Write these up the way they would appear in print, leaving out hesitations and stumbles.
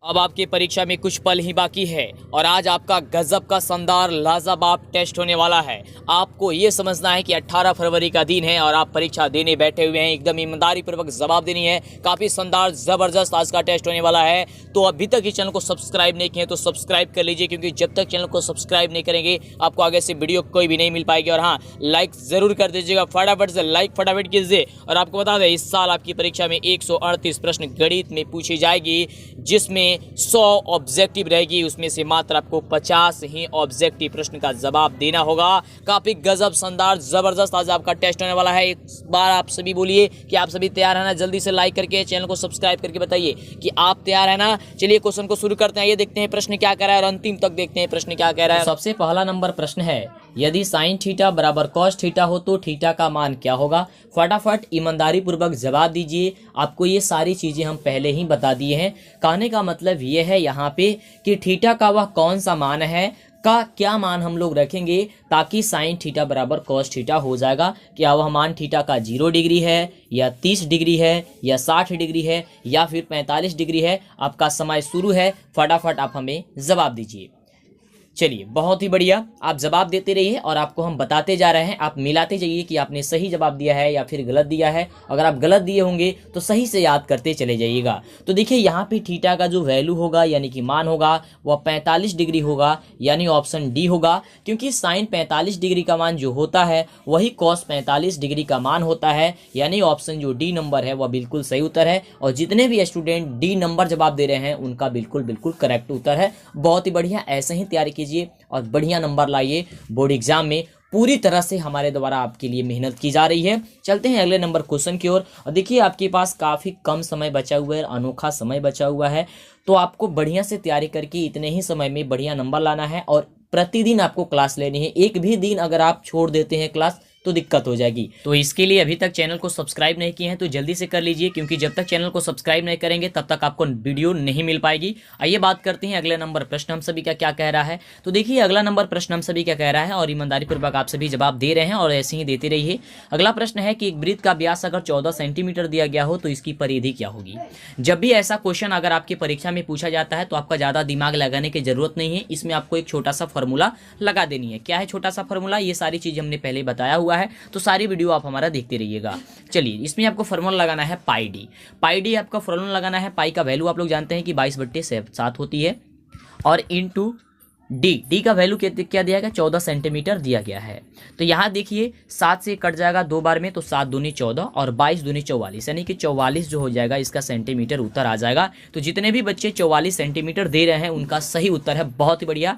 अब आपकी परीक्षा में कुछ पल ही बाकी है और आज आपका गजब का शानदार लाजवाब टेस्ट होने वाला है। आपको ये समझना है कि 18 फरवरी का दिन है और आप परीक्षा देने बैठे हुए हैं। एकदम ईमानदारी पूर्वक जवाब देनी है। काफ़ी शानदार ज़बरदस्त आज का टेस्ट होने वाला है। तो अभी तक इस चैनल को सब्सक्राइब नहीं किए तो सब्सक्राइब कर लीजिए, क्योंकि जब तक चैनल को सब्सक्राइब नहीं करेंगे आपको आगे से वीडियो कोई भी नहीं मिल पाएगी। और हाँ, लाइक ज़रूर कर दीजिएगा, फटाफट से लाइक फटाफट कीजिए। और आपको बता दें, इस साल आपकी परीक्षा में 138 प्रश्न गणित में पूछी जाएगी, जिसमें 100 ऑब्जेक्टिव रहेगी। उसमें से मात्र आपको 50 ही ऑब्जेक्टिव प्रश्न का जवाब देना होगा। काफी गजब शानदार जबरदस्त आज आपका टेस्ट होने वाला है। एक बार आप सभी बोलिए कि आप सभी तैयार है ना। जल्दी से लाइक करके चैनल को सब्सक्राइब करके बताइए कि आप तैयार है ना। चलिए क्वेश्चन को शुरू करते हैं। ये देखते हैं प्रश्न क्या कह रहा है और अंतिम तक देखते हैं प्रश्न क्या कह रहा है। सबसे पहला नंबर प्रश्न है, यदि साइन थीटा बराबर कॉस थीटा हो तो थीटा का मान क्या होगा। फटाफट ईमानदारी पूर्वक जवाब दीजिए। आपको ये सारी चीजें हम पहले ही बता दिए हैं। कहने का मतलब ये है यहाँ पे कि थीटा का वह कौन सा मान है, का क्या मान हम लोग रखेंगे ताकि साइन थीटा बराबर कॉस थीटा हो जाएगा। क्या वह मान थीटा का 0 डिग्री है या 30 डिग्री है या 60 डिग्री है या फिर 45 डिग्री है। आपका समय शुरू है, फटाफट आप हमें जवाब दीजिए। चलिए, बहुत ही बढ़िया, आप जवाब देते रहिए और आपको हम बताते जा रहे हैं। आप मिलाते जाइए कि आपने सही जवाब दिया है या फिर गलत दिया है। अगर आप गलत दिए होंगे तो सही से याद करते चले जाइएगा। तो देखिए, यहाँ पे थीटा का जो वैल्यू होगा यानी कि मान होगा वह 45 डिग्री होगा, यानी ऑप्शन डी होगा। क्योंकि साइन 45 डिग्री का मान जो होता है वही कॉस 45 डिग्री का मान होता है, यानी ऑप्शन जो डी नंबर है वह बिल्कुल सही उत्तर है। और जितने भी स्टूडेंट डी नंबर जवाब दे रहे हैं उनका बिल्कुल करेक्ट उत्तर है। बहुत ही बढ़िया, ऐसे ही तैयारी और बढ़िया नंबर लाइए। बोर्ड एग्जाम में पूरी तरह से हमारे द्वारा आपके लिए मेहनत की जा रही है। चलते हैं अगले नंबर क्वेश्चन की ओर। और देखिए, आपके पास काफी कम समय बचा हुआ है, अनोखा समय बचा हुआ है। तो आपको बढ़िया से तैयारी करके इतने ही समय में बढ़िया नंबर लाना है और प्रतिदिन आपको क्लास लेनी है। एक भी दिन अगर आप छोड़ देते हैं क्लास तो दिक्कत हो जाएगी। तो इसके लिए अभी तक चैनल को सब्सक्राइब नहीं किए हैं तो जल्दी से कर लीजिए, क्योंकि जब तक चैनल को सब्सक्राइब नहीं करेंगे तब तक आपको वीडियो नहीं मिल पाएगी। आइए बात करते हैं अगले नंबर प्रश्न हम सभी का क्या कह रहा है। तो देखिए, अगला नंबर प्रश्न हम सभी क्या कह रहा है और ईमानदारी पूर्वक आप सभी जवाब दे रहे हैं और ऐसे ही देते रहिए। अगला प्रश्न है कि एक वृत्त का व्यास अगर 14 सेंटीमीटर दिया गया हो तो इसकी परिधि क्या होगी। जब भी ऐसा क्वेश्चन अगर आपकी परीक्षा में पूछा जाता है तो आपका ज्यादा दिमाग लगाने की जरूरत नहीं है। इसमें आपको एक छोटा सा फॉर्मूला लगा देनी है। क्या है छोटा सा फॉर्मूला, ये सारी चीज हमने पहले बताया हुआ है, तो सारी वीडियो आप हमारा देखते रहिएगा। चलिए, इसमें आपको फॉर्मूला लगाना है पाई डी। पाई डी आपका फॉर्मूला लगाना है। पाई का वैल्यू आप लोग जानते हैं कि 22/7 होती है और इनटू डी का वैल्यू क्या दिया गया, 14 सेंटीमीटर दिया गया है। तो यहाँ देखिए, 7 से कट जाएगा 2 बार में, तो 7 दूनी 14 और 22 दूनी 44, यानी कि 44 जो हो जाएगा इसका सेंटीमीटर उत्तर आ जाएगा। तो जितने भी बच्चे 44 सेंटीमीटर दे रहे हैं उनका सही उत्तर है। बहुत ही बढ़िया,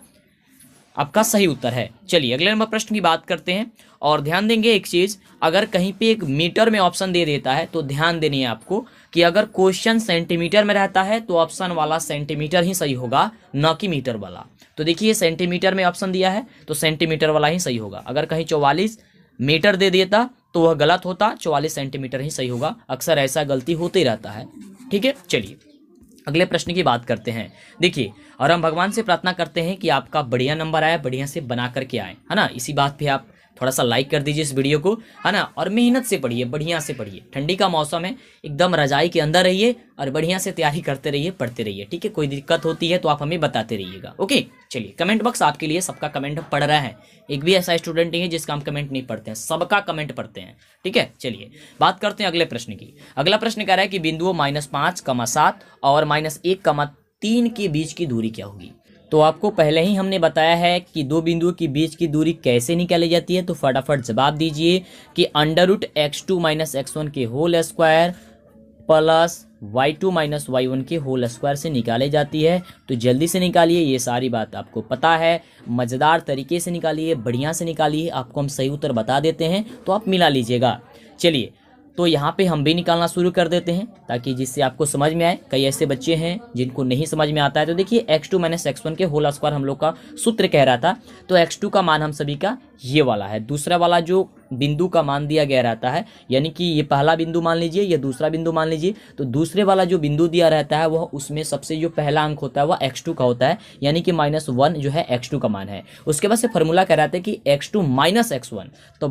आपका सही उत्तर है। चलिए अगले नंबर प्रश्न की बात करते हैं और ध्यान देंगे एक चीज, अगर कहीं पे एक मीटर में ऑप्शन दे देता है तो ध्यान देनी है आपको कि अगर क्वेश्चन सेंटीमीटर में रहता है तो ऑप्शन वाला सेंटीमीटर ही सही होगा, न कि मीटर वाला। तो देखिए, सेंटीमीटर में ऑप्शन दिया है तो सेंटीमीटर वाला ही सही होगा। अगर कहीं 44 मीटर दे देता तो वह गलत होता, 44 सेंटीमीटर ही सही होगा। अक्सर ऐसा गलती होते रहता है। ठीक है, चलिए अगले प्रश्न की बात करते हैं। देखिए, और हम भगवान से प्रार्थना करते हैं कि आपका बढ़िया नंबर आए, बढ़िया से बना करके आए, है ना। इसी बात पे आप थोड़ा सा लाइक कर दीजिए इस वीडियो को, है ना। और मेहनत से पढ़िए, बढ़िया से पढ़िए। ठंडी का मौसम है, एकदम रजाई के अंदर रहिए और बढ़िया से तैयारी करते रहिए, पढ़ते रहिए। ठीक है, कोई दिक्कत होती है तो आप हमें बताते रहिएगा। ओके, चलिए कमेंट बॉक्स आपके लिए, सबका कमेंट पढ़ रहे हैं। एक भी ऐसा स्टूडेंट नहीं है जिसका हम कमेंट नहीं पढ़ते हैं, सबका कमेंट पढ़ते हैं। ठीक है, चलिए बात करते हैं अगले प्रश्न की। अगला प्रश्न कह रहा है कि बिंदुओं -5,7 और -1,3 के बीच की दूरी क्या होगी। तो आपको पहले ही हमने बताया है कि दो बिंदुओं के बीच की दूरी कैसे निकाली जाती है। तो फटाफट जवाब दीजिए कि √(x2 - x1) के whole square plus y2 - y1 के होल स्क्वायर से निकाले जाती है। तो जल्दी से निकालिए, ये सारी बात आपको पता है। मज़ेदार तरीके से निकालिए, बढ़िया से निकालिए। आपको हम सही उत्तर बता देते हैं तो आप मिला लीजिएगा। चलिए, तो यहाँ पे हम भी निकालना शुरू कर देते हैं ताकि जिससे आपको समझ में आए। कई ऐसे बच्चे हैं जिनको नहीं समझ में आता है। तो देखिए, x2 - x1 के होल स्क्वायर हम लोग का सूत्र कह रहा था। तो x2 का मान हम सभी का ये वाला है। दूसरा वाला जो बिंदु का मान दिया गया रहता है, यानी कि ये पहला बिंदु मान लीजिए, ये दूसरा बिंदु मान लीजिए। तो दूसरे वाला जो बिंदु दिया रहता है वह उसमें सबसे जो पहला अंक होता है वह x2 का होता है, यानी कि -1 जो है x2 का मान है। उसके बाद से फॉर्मूला कह रहा था कि x2 - x1, तो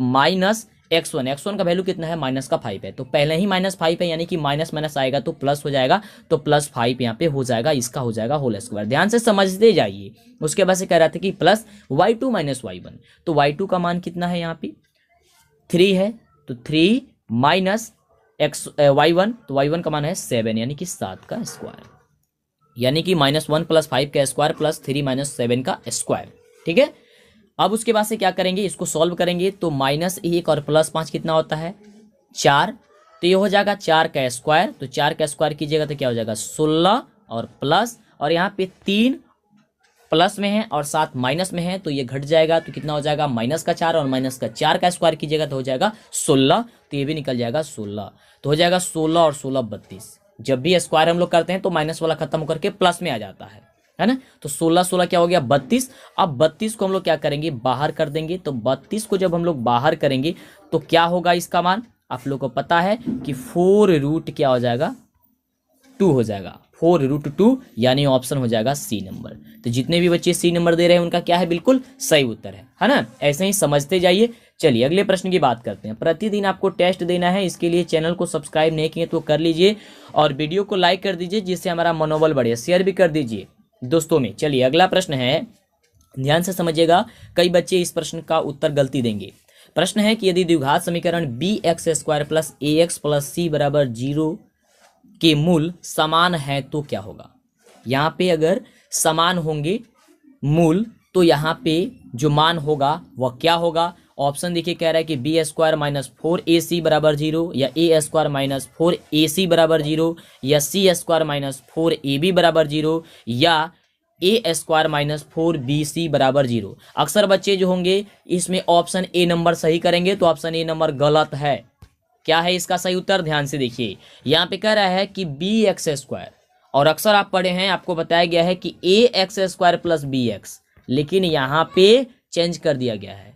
x1 का वैल्यू कितना है, -5 है, तो पहले ही -5 है, यानी कि माइनस माइनस आएगा तो प्लस हो जाएगा, तो +5 यहाँ पे हो जाएगा, इसका हो जाएगा होल स्क्वायर। ध्यान से समझते जाइए। उसके बाद से कह रहा था कि प्लस y2 - y1, तो y2 का मान कितना है यहाँ पे 3 है, तो 3 माइनस y1, तो y1 का मान है 7, यानी कि 7 का स्क्वायर, यानी कि -1 + 5 का स्क्वायर प्लस 3 - 7 का स्क्वायर। ठीक है, अब उसके बाद से क्या करेंगे, इसको सॉल्व करेंगे तो -1 और +5 कितना होता है 4, तो ये हो जाएगा 4 का स्क्वायर, तो 4 का स्क्वायर कीजिएगा तो क्या हो जाएगा 16 और प्लस, और यहाँ पे 3 प्लस में है और 7 माइनस में है, तो ये घट जाएगा, तो कितना हो जाएगा -4 और -4 का स्क्वायर कीजिएगा तो हो जाएगा 16, तो ये भी निकल जाएगा 16, तो हो जाएगा 16 और 16 32। जब भी स्क्वायर हम लोग करते हैं तो माइनस वाला खत्म होकर के प्लस में आ जाता है ना, तो 16 16 क्या हो गया 32। अब 32 को हम लोग क्या करेंगे, बाहर कर देंगे, तो 32 को जब हम लोग बाहर करेंगे तो क्या होगा इसका मान, आप लोग को पता है कि 4 क्या हो जाएगा 2 हो जाएगा, 4√2, यानी ऑप्शन हो जाएगा सी नंबर। तो जितने भी बच्चे सी नंबर दे रहे हैं उनका क्या है, बिल्कुल सही उत्तर है ना, ऐसे ही समझते जाइए। चलिए अगले प्रश्न की बात करते हैं। प्रतिदिन आपको टेस्ट देना है, इसके लिए चैनल को सब्सक्राइब नहीं किए तो कर लीजिए और वीडियो को लाइक कर दीजिए, जिससे हमारा मनोबल बढ़े, शेयर भी कर दीजिए दोस्तों में। चलिए अगला प्रश्न है, ध्यान से समझिएगा, कई बच्चे इस प्रश्न का उत्तर गलती देंगे। प्रश्न है कि यदि द्विघात समीकरण bx² + ax + c = 0 के मूल समान है तो क्या होगा। यहाँ पे अगर समान होंगे मूल तो यहाँ पे जो मान होगा वह क्या होगा। ऑप्शन देखिए, कह रहा है कि b² - 4ac = 0, या a² - 4ac = 0, या c² - 4ab = 0, या a² - 4bc = 0। अक्सर बच्चे जो होंगे इसमें ऑप्शन ए नंबर सही करेंगे, तो ऑप्शन ए नंबर गलत है। क्या है इसका सही उत्तर, ध्यान से देखिए। यहाँ पे कह रहा है कि bx², और अक्सर आप पढ़े हैं, आपको बताया गया है कि ax² + bx, लेकिन यहाँ पे चेंज कर दिया गया है,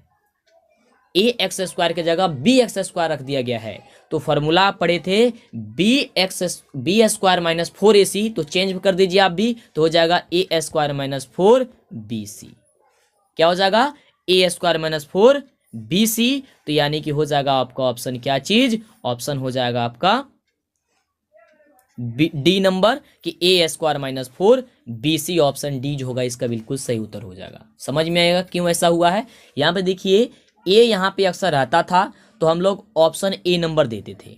ax² की जगह bx² रख दिया गया है। तो फॉर्मूला आप पढ़े थे b² - 4ac, तो चेंज कर दीजिए आप भी, तो हो जाएगा a² - 4bc। क्या हो जाएगा a² - 4bc, तो यानी कि हो जाएगा आपका ऑप्शन क्या चीज, ऑप्शन हो जाएगा आपका डी नंबर कि a² - 4bc, ऑप्शन डी जो होगा इसका बिल्कुल सही उत्तर हो जाएगा। समझ में आएगा क्यों ऐसा हुआ है। यहाँ पे देखिए ए यहाँ पे अक्सर रहता था तो हम लोग ऑप्शन ए नंबर देते थे,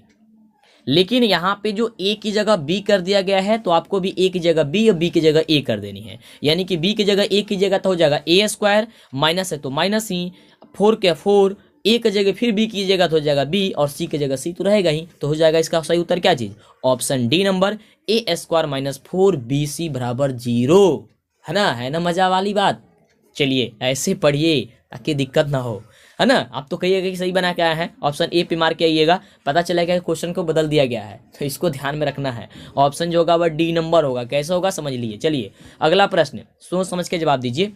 लेकिन यहाँ पे जो ए की जगह बी कर दिया गया है तो आपको भी ए की जगह बी और बी की जगह ए कर देनी है, यानी कि बी की जगह ए की जगह तो हो जाएगा a², माइनस है तो माइनस ही, 4 के 4, ए की जगह फिर बी की जगह तो हो जाएगा बी, और सी की जगह सी तो रहेगा ही, तो हो जाएगा इसका सही उत्तर क्या चीज, option D number a² - 4bc = 0, है ना मजा वाली बात। चलिए ऐसे पढ़िए ताकि दिक्कत ना हो, है ना। आप तो कहिएगा कि सही बना के आया है, ऑप्शन ए पे मार के आइएगा, पता चलेगा कि क्वेश्चन को बदल दिया गया है, तो इसको ध्यान में रखना है। ऑप्शन जो होगा वह डी नंबर होगा, कैसे होगा समझ लीजिए। चलिए अगला प्रश्न सोच समझ के जवाब दीजिए।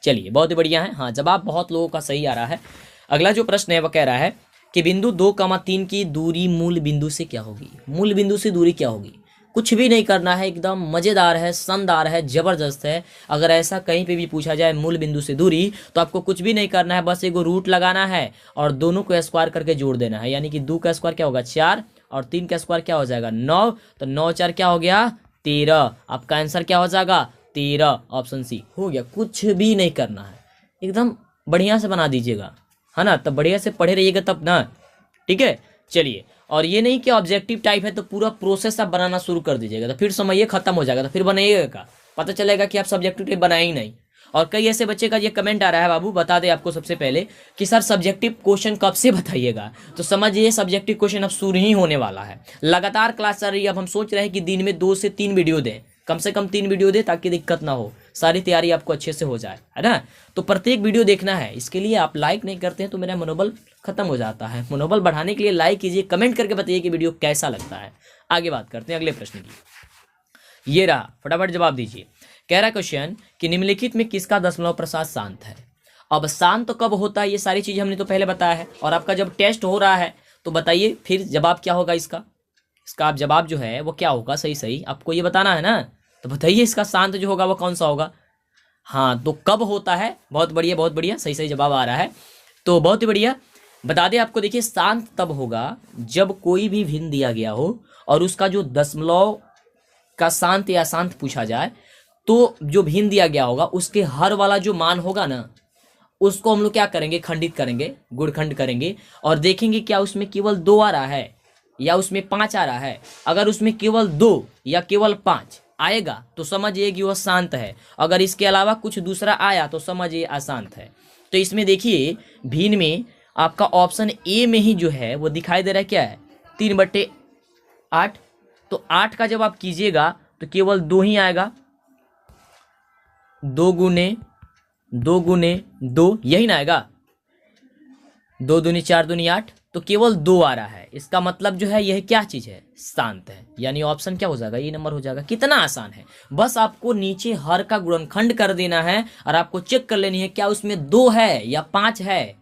चलिए बहुत ही बढ़िया है, हाँ जवाब बहुत लोगों का सही आ रहा है। अगला जो प्रश्न है वह कह रहा है कि बिंदु 2,3 की दूरी मूल बिंदु से क्या होगी। मूल बिंदु से दूरी क्या होगी, कुछ भी नहीं करना है, एकदम मजेदार है, शानदार है, जबरदस्त है। अगर ऐसा कहीं पे भी पूछा जाए मूल बिंदु से दूरी, तो आपको कुछ भी नहीं करना है, बस एगो रूट लगाना है और दोनों को स्क्वायर करके जोड़ देना है, यानी कि 2 का स्क्वायर क्या होगा 4 और 3 का स्क्वायर क्या हो जाएगा 9, तो 9 4 क्या हो गया 13। आपका आंसर क्या हो जाएगा 13, ऑप्शन सी हो गया। कुछ भी नहीं करना है, एकदम बढ़िया से बना दीजिएगा, है ना, तब बढ़िया से पढ़े रहिएगा तब ना, ठीक है। चलिए, और ये नहीं कि ऑब्जेक्टिव टाइप है तो पूरा प्रोसेस आप बनाना शुरू कर दीजिएगा, तो फिर समय खत्म हो जाएगा, तो फिर बनाइएगा का पता चलेगा कि आप सब्जेक्टिव टाइप बनाए ही नहीं। और कई ऐसे बच्चे का ये कमेंट आ रहा है, बाबू बता दे आपको सबसे पहले कि सर सब्जेक्टिव क्वेश्चन कब से बताइएगा, तो समझिए सब्जेक्टिव क्वेश्चन अब शुरू ही होने वाला है। लगातार क्लास चल रही है, अब हम सोच रहे हैं कि दिन में 2 से 3 वीडियो दें, कम से कम 3 वीडियो दे ताकि दिक्कत ना हो, सारी तैयारी आपको अच्छे से हो जाए, है ना। तो प्रत्येक वीडियो देखना है, इसके लिए आप लाइक नहीं करते हैं तो मेरा मनोबल खत्म हो जाता है। मनोबल बढ़ाने के लिए लाइक कीजिए, कमेंट करके बताइए कि वीडियो कैसा लगता है। आगे बात करते हैं अगले प्रश्न की, ये रहा, फटाफट जवाब दीजिए। कह रहा क्वेश्चन कि निम्नलिखित में किसका दशमलव प्रसाद शांत है। अब शांत तो कब होता है, ये सारी चीजें हमने तो पहले बताया है, और आपका जब टेस्ट हो रहा है तो बताइए फिर जवाब क्या होगा इसका आप जवाब जो है वो क्या होगा, सही आपको ये बताना है ना, तो बताइए इसका शांत जो होगा वो कौन सा होगा। हाँ तो कब होता है, बहुत बढ़िया सही जवाब आ रहा है, तो बहुत ही बढ़िया। बता दें आपको, देखिए शांत तब होगा जब कोई भी भिन्न दिया गया हो और उसका जो दशमलव का शांत या अशांत पूछा जाए, तो जो भिन्न दिया गया होगा उसके हर वाला जो मान होगा ना, उसको हम लोग क्या करेंगे, खंडित करेंगे, गुणखंड करेंगे और देखेंगे क्या उसमें केवल 2 आ रहा है या उसमें 5 आ रहा है। अगर उसमें केवल 2 या केवल 5 आएगा तो समझिए कि वह शांत है, अगर इसके अलावा कुछ दूसरा आया तो समझिए अशांत है। तो इसमें देखिए भिन्न में आपका ऑप्शन ए में ही जो है वो दिखाई दे रहा है, क्या है, 3/8। तो 8 का जब आप कीजिएगा तो केवल 2 ही आएगा, 2 गुने 2, यही ना आएगा, 2 दूनी 4 दूनी 8, तो केवल 2 आ रहा है। इसका मतलब जो है यह क्या चीज है, शांत है। यानी ऑप्शन क्या हो जाएगा, ये नंबर हो जाएगा। कितना आसान है, बस आपको नीचे हर का गुणनखंड कर देना है और आपको चेक कर लेनी है क्या उसमें 2 है या 5 है,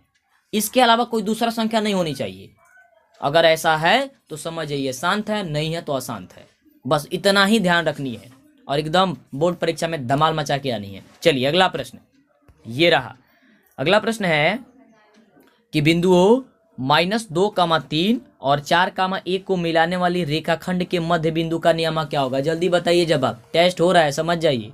इसके अलावा कोई दूसरा संख्या नहीं होनी चाहिए। अगर ऐसा है तो समझिए ये शांत है, नहीं है तो अशांत है। बस इतना ही ध्यान रखनी है और एकदम बोर्ड परीक्षा में धमाल मचा के आनी है। चलिए अगला प्रश्न ये रहा। अगला प्रश्न है कि बिंदुओं -2, 3 और 4, 1 को मिलाने वाली रेखाखंड के मध्य बिंदु का नियम क्या होगा। जल्दी बताइए, जवाब टेस्ट हो रहा है, समझ जाइए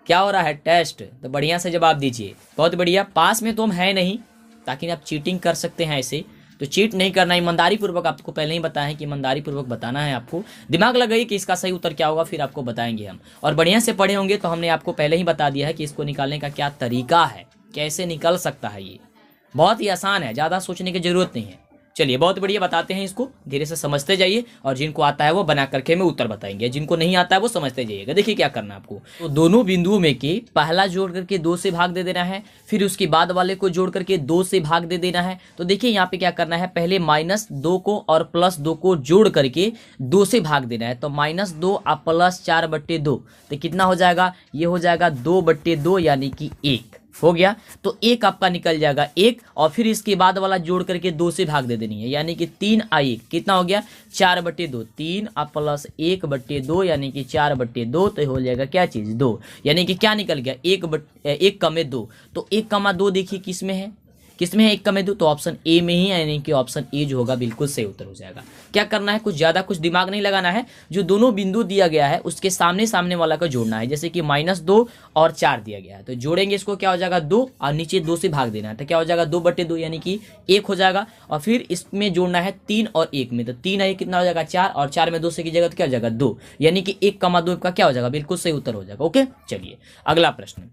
क्या हो रहा है, टेस्ट। तो बढ़िया से जवाब दीजिए, बहुत बढ़िया। पास में तो हम है नहीं, ताकि आप चीटिंग कर सकते हैं ऐसे, तो चीट नहीं करना, ईमानदारी पूर्वक आपको पहले ही बताया है कि ईमानदारी पूर्वक बताना है। आपको दिमाग लगाइए कि इसका सही उत्तर क्या होगा, फिर आपको बताएंगे हम। और बढ़िया से पढ़े होंगे तो हमने आपको पहले ही बता दिया है कि इसको निकालने का क्या तरीका है, कैसे निकल सकता है। ये बहुत ही आसान है, ज़्यादा सोचने की जरूरत नहीं है। चलिए बहुत बढ़िया बताते हैं, इसको धीरे से समझते जाइए और जिनको आता है वो बना करके में उत्तर बताएंगे, जिनको नहीं आता है वो समझते जाइएगा। देखिए क्या करना है आपको, तो दोनों बिंदुओं में के पहला जोड़ करके 2 से भाग दे देना है, फिर उसके बाद वाले को जोड़ करके 2 से भाग दे देना है। तो देखिए यहाँ पे क्या करना है, पहले -2 को और +2 को जोड़ करके 2 से भाग देना है। तो -2 और +4/2 तो कितना हो जाएगा, ये हो जाएगा 2/2 यानी कि 1 हो गया। तो 1 आपका निकल जाएगा 1, और फिर इसके बाद वाला जोड़ करके 2 से भाग दे देनी है, यानी कि 3 और 1 कितना हो गया, 4/2। 3 और +1/2 यानी कि 4/2, तो हो जाएगा क्या चीज, 2। यानी कि क्या निकल गया, 1 कमे 2। तो 1,2 देखिए किस में है, किसमें है 1,2, तो ऑप्शन ए में ही है, यानी कि ऑप्शन ए जो होगा बिल्कुल सही उत्तर हो जाएगा। क्या करना है, कुछ ज्यादा कुछ दिमाग नहीं लगाना है, जो दोनों बिंदु दिया गया है उसके सामने सामने वाला का जोड़ना है। जैसे कि -2 और 4 दिया गया है, तो जोड़ेंगे इसको, क्या हो जाएगा 2, और नीचे 2 से भाग देना है, तो क्या हो जाएगा 2/2 यानी कि 1 हो जाएगा। और फिर इसमें जोड़ना है 3 और 1 में, तो 3 और 1 कितना हो जाएगा 4, और 4 में 2 से कीजिएगा तो क्या हो जाएगा 2, यानी कि 1,2 का क्या हो जाएगा, बिल्कुल सही उत्तर हो जाएगा। ओके चलिए अगला प्रश्न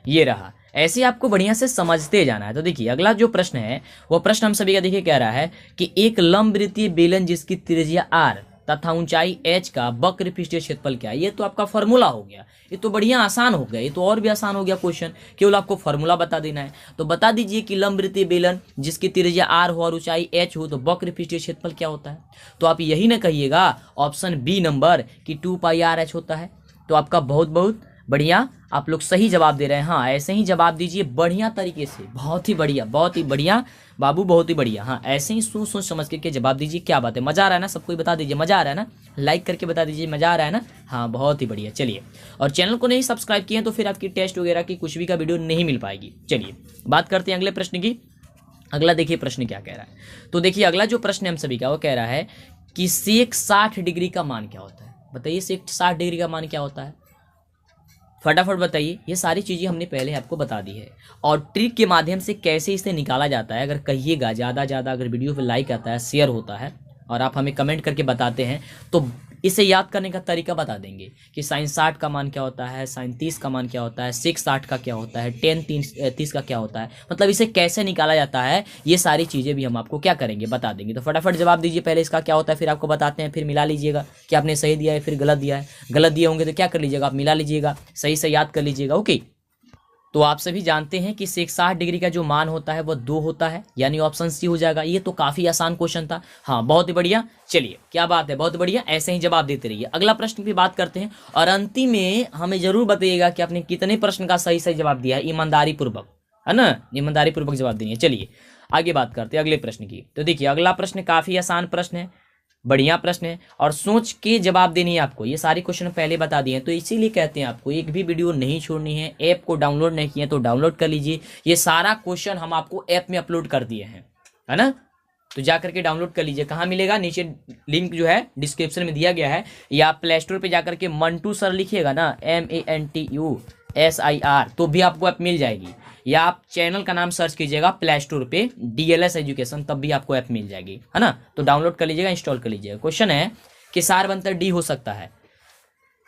ये रहा। ऐसे आपको बढ़िया से समझते जाना है। तो देखिए अगला जो प्रश्न है वो प्रश्न हम सभी का देखिए कह रहा है कि एक लंबवृत्तीय बेलन जिसकी त्रिज्या r तथा ऊंचाई h का वक्र पृष्ठीय क्षेत्रफल क्या है। ये तो आपका फॉर्मूला हो गया, ये तो बढ़िया आसान हो गया, ये तो और भी आसान हो गया क्वेश्चन, केवल आपको फॉर्मूला बता देना है। तो बता दीजिए कि लंबवृत्तीय बेलन जिसकी त्रिज्या r हो और ऊंचाई h हो तो वक्र पृष्ठीय क्षेत्रफल क्या होता है। तो आप यही ना कहिएगा ऑप्शन बी नंबर कि 2πrh होता है। तो आपका बहुत बहुत बढ़िया, आप लोग सही जवाब दे रहे हैं। हाँ ऐसे ही जवाब दीजिए बढ़िया तरीके से, बहुत ही बढ़िया, बहुत ही बढ़िया बाबू, बहुत ही बढ़िया। हाँ ऐसे ही सोच सोच समझ करके जवाब दीजिए। क्या बात है, मजा आ रहा है ना, सबको बता दीजिए मजा आ रहा है ना, लाइक करके बता दीजिए मजा आ रहा है ना। हाँ बहुत ही बढ़िया। चलिए, और चैनल को नहीं सब्सक्राइब किए तो फिर आपकी टेस्ट वगैरह की कुछ भी का वीडियो नहीं मिल पाएगी। चलिए बात करते हैं अगले प्रश्न की। अगला देखिए प्रश्न क्या कह रहा है। तो देखिए अगला जो प्रश्न हम सभी का वो कह रहा है कि सेक 60 डिग्री का मान क्या होता है। बताइए सेक 60 डिग्री का मान क्या होता है, फटाफट बताइए। ये सारी चीज़ें हमने पहले आपको बता दी है, और ट्रिक के माध्यम से कैसे इसे निकाला जाता है अगर कहिएगा, ज़्यादा अगर वीडियो पे लाइक आता है, शेयर होता है और आप हमें कमेंट करके बताते हैं तो इसे याद करने का तरीका बता देंगे कि sin 60 का मान क्या होता है, sin 30 का मान क्या होता है, sec 60 का क्या होता है, tan 30 का क्या होता है, मतलब इसे कैसे निकाला जाता है। ये सारी चीज़ें भी हम आपको क्या करेंगे, बता देंगे। तो फटाफट जवाब दीजिए, पहले इसका क्या होता है फिर आपको बताते हैं, फिर मिला लीजिएगा कि आपने सही दिया है फिर गलत दिया है। गलत दिए होंगे तो क्या कर लीजिएगा, आप मिला लीजिएगा, सही से याद कर लीजिएगा। ओके, तो आप सभी जानते हैं कि सेक 60 डिग्री का जो मान होता है वो 2 होता है, यानी ऑप्शन सी हो जाएगा। ये तो काफी आसान क्वेश्चन था। हाँ बहुत ही बढ़िया, चलिए क्या बात है, बहुत बढ़िया, ऐसे ही जवाब देते रहिए। अगला प्रश्न की बात करते हैं, और अंतिम में हमें जरूर बताइएगा कि आपने कितने प्रश्न का सही जवाब दिया है, ईमानदारी पूर्वक, है ना, ईमानदारी पूर्वक जवाब देंगे। चलिए आगे बात करते हैं अगले प्रश्न की। तो देखिए अगला प्रश्न काफी आसान प्रश्न है, बढ़िया प्रश्न है और सोच के जवाब देनी है आपको। ये सारे क्वेश्चन पहले बता दिए हैं, तो इसीलिए कहते हैं आपको एक भी वीडियो नहीं छोड़नी है। ऐप को डाउनलोड नहीं किए तो डाउनलोड कर लीजिए। ये सारा क्वेश्चन हम आपको ऐप में अपलोड कर दिए हैं, है ना। तो जा करके डाउनलोड कर लीजिए। कहाँ मिलेगा? नीचे लिंक जो है डिस्क्रिप्शन में दिया गया है, या आप प्ले स्टोर पर जाकर के मंटू सर लिखिएगा ना, MANTUSIR, तो भी आपको ऐप मिल जाएगी। या आप चैनल का नाम सर्च कीजिएगा प्ले स्टोर पे DLS एजुकेशन, तब भी आपको ऐप मिल जाएगी, है ना। तो डाउनलोड कर लीजिएगा, इंस्टॉल कर लीजिएगा। क्वेश्चन है कि सार बनतर डी हो सकता है,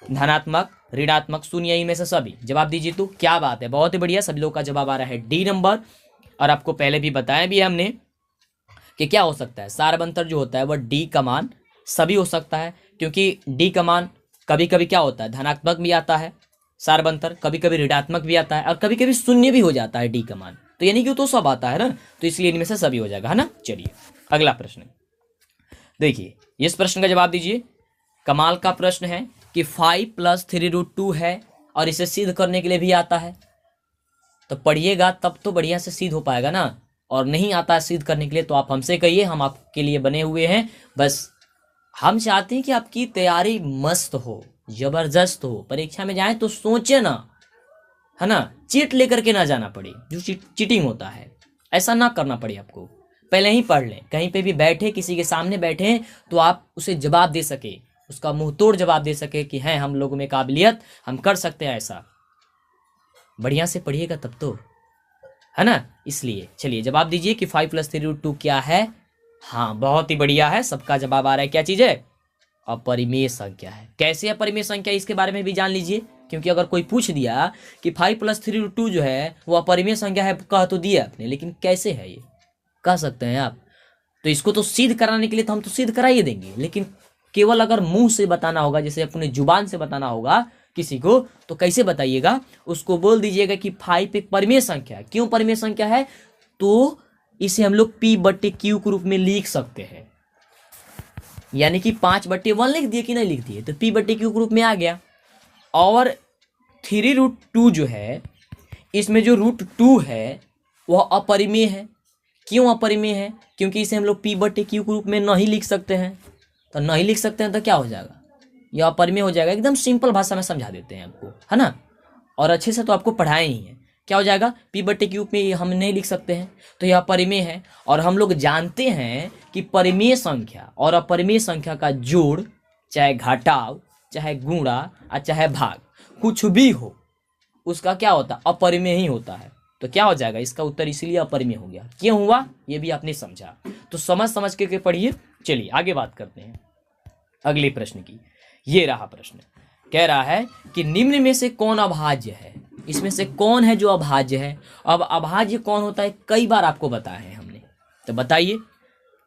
धनात्मक, ऋणात्मक, शून्य, इनमें से सभी। जवाब दीजिए। तो क्या बात है, बहुत ही बढ़िया, सभी लोग का जवाब आ रहा है डी नंबर। और आपको पहले भी बताया भी हमने कि क्या हो सकता है, सार बनतर जो होता है वह डी का मान सभी हो सकता है, क्योंकि डी का मान कभी कभी क्या होता है, धनात्मक भी आता है सार बनतर, कभी कभी ऋणात्मक भी आता है, और कभी कभी शून्य भी हो जाता है डी का मान। तो यानी कि तो सब आता है ना, तो इसलिए इनमें से सभी हो जाएगा, है ना। चलिए अगला प्रश्न देखिए, इस प्रश्न का जवाब दीजिए। कमाल का प्रश्न है कि 5 + 3√2 है और इसे सिद्ध करने के लिए भी आता है। तो पढ़िएगा तब तो बढ़िया से सिद्ध हो पाएगा ना, और नहीं आता है सिद्ध करने के लिए तो आप हमसे कहिए, हम आपके लिए बने हुए हैं। बस हम चाहते हैं कि आपकी तैयारी मस्त हो, जबरदस्त हो, परीक्षा में जाए तो सोचे ना, है ना, चीट लेकर के ना जाना पड़े, जो चीटिंग होता है ऐसा ना करना पड़े आपको। पहले ही पढ़ लें, कहीं पे भी बैठे, किसी के सामने बैठे तो आप उसे जवाब दे सके, उसका मुंह तोड़ जवाब दे सके कि हैं हम लोगों में काबिलियत, हम कर सकते हैं ऐसा। बढ़िया से पढ़िएगा तब तो, है ना। इसलिए चलिए जवाब दीजिए कि 5 + 3√2 क्या है। हाँ बहुत ही बढ़िया है, सबका जवाब आ रहा है। क्या चीज है? अपरिमेय संख्या है। कैसे अपरिमेय संख्या, इसके बारे में भी जान लीजिए, क्योंकि अगर कोई पूछ दिया कि 5 + 3√2 जो है वो अपरिमेय संख्या है, कह तो दिया आपने, लेकिन कैसे है ये कह सकते हैं आप। तो इसको तो सिद्ध कराने के लिए तो हम तो सिद्ध करा ही देंगे, लेकिन केवल अगर मुंह से बताना होगा, जैसे अपने जुबान से बताना होगा किसी को, तो कैसे बताइएगा? उसको बोल दीजिएगा कि 5 एक परिमेय संख्या है। क्यों परिमेय संख्या है? तो इसे हम लोग P/Q के रूप में लिख सकते हैं, यानी कि 5/1 लिख दिए कि नहीं लिख दिए, तो P/Q के रूप में आ गया। और 3√2 जो है, इसमें जो √2 है वह अपरिमेय है। क्यों अपरिमेय है? क्योंकि इसे हम लोग P/Q के रूप में नहीं लिख सकते हैं। तो नहीं लिख सकते हैं तो क्या हो जाएगा? यह अपरिमेय हो जाएगा। एकदम सिंपल भाषा में समझा देते हैं आपको, है ना, और अच्छे से तो आपको पढ़ाए ही है। क्या हो जाएगा? P/Q में हम नहीं लिख सकते हैं, तो यह अपरिमेय है। और हम लोग जानते हैं कि परिमेय संख्या और अपरिमेय संख्या का जोड़, चाहे घटाव, चाहे गुणा और चाहे भाग, कुछ भी हो, उसका क्या होता है? अपरिमेय ही होता है। तो क्या हो जाएगा? इसका उत्तर इसलिए अपरिमेय हो गया। क्यों हुआ ये भी आपने समझा, तो समझ समझ के पढ़िए। चलिए आगे बात करते हैं अगले प्रश्न की। ये रहा प्रश्न, कह रहा है कि निम्न में से कौन अभाज्य है? इसमें से कौन है जो अभाज्य है? अब अभाज्य कौन होता है कई बार आपको बताया है हमने, तो बताइए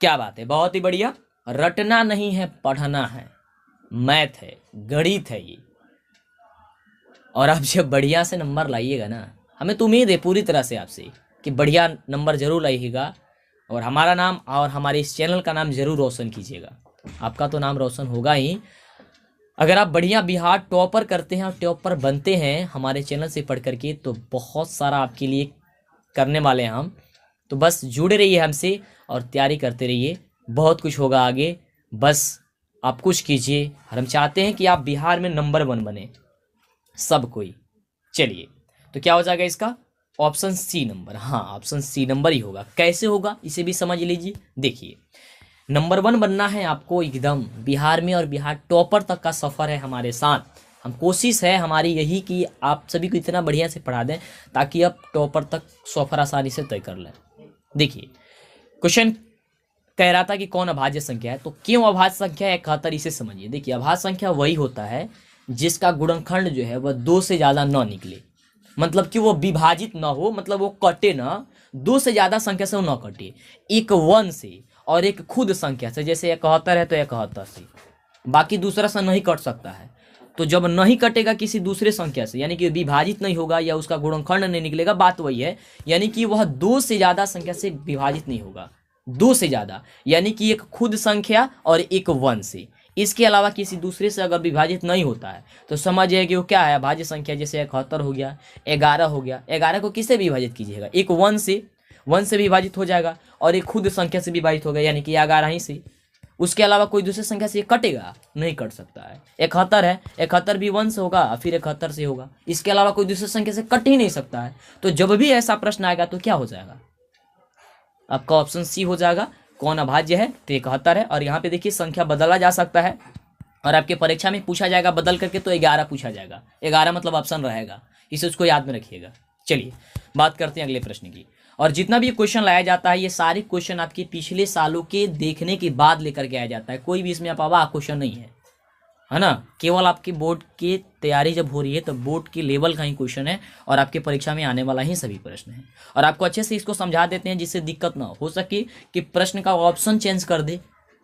क्या बात है। बहुत ही बढ़िया, रटना नहीं है, पढ़ना है, मैथ है, गणित है ये। और आप जब बढ़िया से नंबर लाइएगा ना, हमें तो उम्मीद है पूरी तरह से आपसे कि बढ़िया नंबर जरूर लाइएगा, और हमारा नाम और हमारे इस चैनल का नाम जरूर रोशन कीजिएगा। आपका तो नाम रोशन होगा ही, अगर आप बढ़िया बिहार टॉपर करते हैं और टॉपर बनते हैं हमारे चैनल से पढ़ करके, तो बहुत सारा आपके लिए करने वाले हैं हम। तो बस जुड़े रहिए हमसे और तैयारी करते रहिए, बहुत कुछ होगा आगे। बस आप कुछ कीजिए, और हम चाहते हैं कि आप बिहार में नंबर 1 बने सब कोई। चलिए तो क्या हो जाएगा इसका? Option C number. हाँ ऑप्शन सी नंबर ही होगा। कैसे होगा इसे भी समझ लीजिए। देखिए नंबर 1 बनना है आपको एकदम बिहार में, और बिहार टॉपर तक का सफ़र है हमारे साथ। हम कोशिश है हमारी यही कि आप सभी को इतना बढ़िया से पढ़ा दें ताकि आप टॉपर तक सफ़र आसानी से तय कर लें। देखिए क्वेश्चन कह रहा था कि कौन अभाज्य संख्या है, तो क्यों अभाज्य संख्या है 71, इसे समझिए। देखिए अभाज्य संख्या वही होता है जिसका गुणनखंड जो है वह 2 से ज़्यादा न निकले, मतलब कि वो विभाजित ना हो, मतलब वो कटे ना, 2 से ज़्यादा संख्या से वो न कटे। एक 1 से और एक खुद संख्या से, जैसे 71 है तो 71 से, बाकी दूसरा से नहीं कट सकता है। तो जब नहीं कटेगा किसी दूसरे संख्या से, यानी कि विभाजित नहीं होगा या उसका गुणनखंड नहीं निकलेगा, बात वही है, यानी कि वह 2 से ज़्यादा संख्या से विभाजित नहीं होगा। 2 से ज़्यादा यानी कि एक खुद संख्या और एक 1 से, इसके अलावा किसी दूसरे से अगर विभाजित नहीं होता है तो समझिए कि वो क्या है? अभाज्य संख्या। जैसे 71 हो गया, 11 हो गया, 11 को किससे विभाजित कीजिएगा? एक 1 से, 1 से विभाजित हो जाएगा, और एक खुद संख्या से विभाजित हो गया, यानी कि 11 ही से। उसके अलावा कोई दूसरी संख्या से ये कटेगा? नहीं कट सकता है। 71 है, 71 भी 1 से होगा, फिर 71 से होगा, इसके अलावा कोई दूसरी संख्या से कट ही नहीं सकता है। तो जब भी ऐसा प्रश्न आएगा तो क्या हो जाएगा? आपका ऑप्शन सी हो जाएगा। कौन अभाज्य है? तो 71 है। और यहाँ पे देखिए संख्या बदला जा सकता है, और आपके परीक्षा में पूछा जाएगा बदल करके तो 11 पूछा जाएगा। 11 मतलब ऑप्शन रहेगा, इसे उसको याद में रखिएगा। चलिए बात करते हैं अगले प्रश्न की। और जितना भी क्वेश्चन लाया जाता है ये सारे क्वेश्चन आपके पिछले सालों के देखने के बाद लेकर के आया जाता है। कोई भी इसमें अफवाह क्वेश्चन नहीं है ना। केवल आपके बोर्ड की तैयारी जब हो रही है तो बोर्ड के लेवल का ही क्वेश्चन है, और आपके परीक्षा में आने वाला ही सभी प्रश्न है। और आपको अच्छे से इसको समझा देते हैं जिससे दिक्कत ना हो सके कि प्रश्न का ऑप्शन चेंज कर दे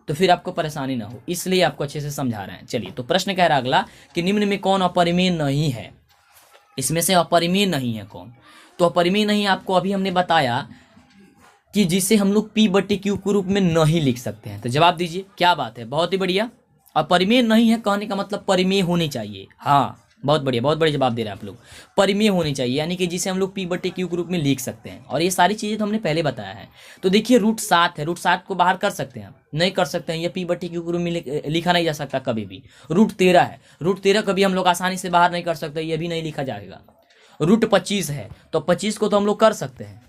तो फिर आपको परेशानी ना हो, इसलिए आपको अच्छे से समझा रहे हैं। चलिए तो प्रश्न कह रहा अगला कि निम्न में कौन अपरिमेय नहीं है? इसमें से अपरिमेय नहीं है कौन? तो अपरिमेय नहीं आपको अभी हमने बताया कि जिसे हम लोग P/Q के रूप में नहीं लिख सकते हैं। तो जवाब दीजिए, क्या बात है, बहुत ही बढ़िया। अपरिमेय नहीं है कहने का मतलब परिमेय होनी चाहिए। हाँ बहुत बढ़िया, बहुत बढ़िया जवाब दे रहे हैं आप लोग। परिमेय होनी चाहिए यानी कि जिसे हम लोग P/Q के रूप में लिख सकते हैं, और ये सारी चीजें तो हमने पहले बताया है। तो देखिए √7 है, √7 को बाहर कर सकते हैं? नहीं कर सकते हैं, ये P/Q के रूप में लिखा नहीं जा सकता कभी भी। √13 है, √13 कभी हम लोग आसानी से बाहर नहीं कर सकते, ये भी नहीं लिखा जाएगा। √25 है, तो 25 को तो हम लोग कर सकते हैं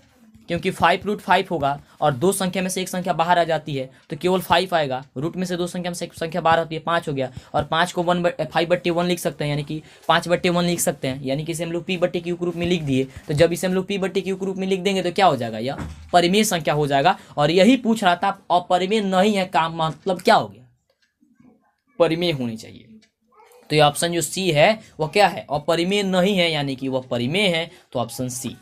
क्योंकि 5√5 होगा, और दो संख्या में से एक संख्या बाहर आ जाती है तो केवल 5 आएगा। रूट में से दो संख्या में से एक संख्या बाहर आती है, 5 हो गया, और 5 को 5/1 लिख सकते हैं, यानी कि 5/1 लिख सकते हैं, यानी कि इसे हम लोग P/Q के रूप में लिख दिए। तो जब इसे हम लोग P/Q के रूप में लिख देंगे तो क्या हो जाएगा? यह परिमेय संख्या हो जाएगा। और यही पूछ रहा था, अपरिमेय नहीं है का मतलब क्या हो गया? परिमेय होनी चाहिए। तो ये ऑप्शन जो सी है वह क्या है? अपरिमेय नहीं है, यानी कि वह परिमेय है, तो ऑप्शन सी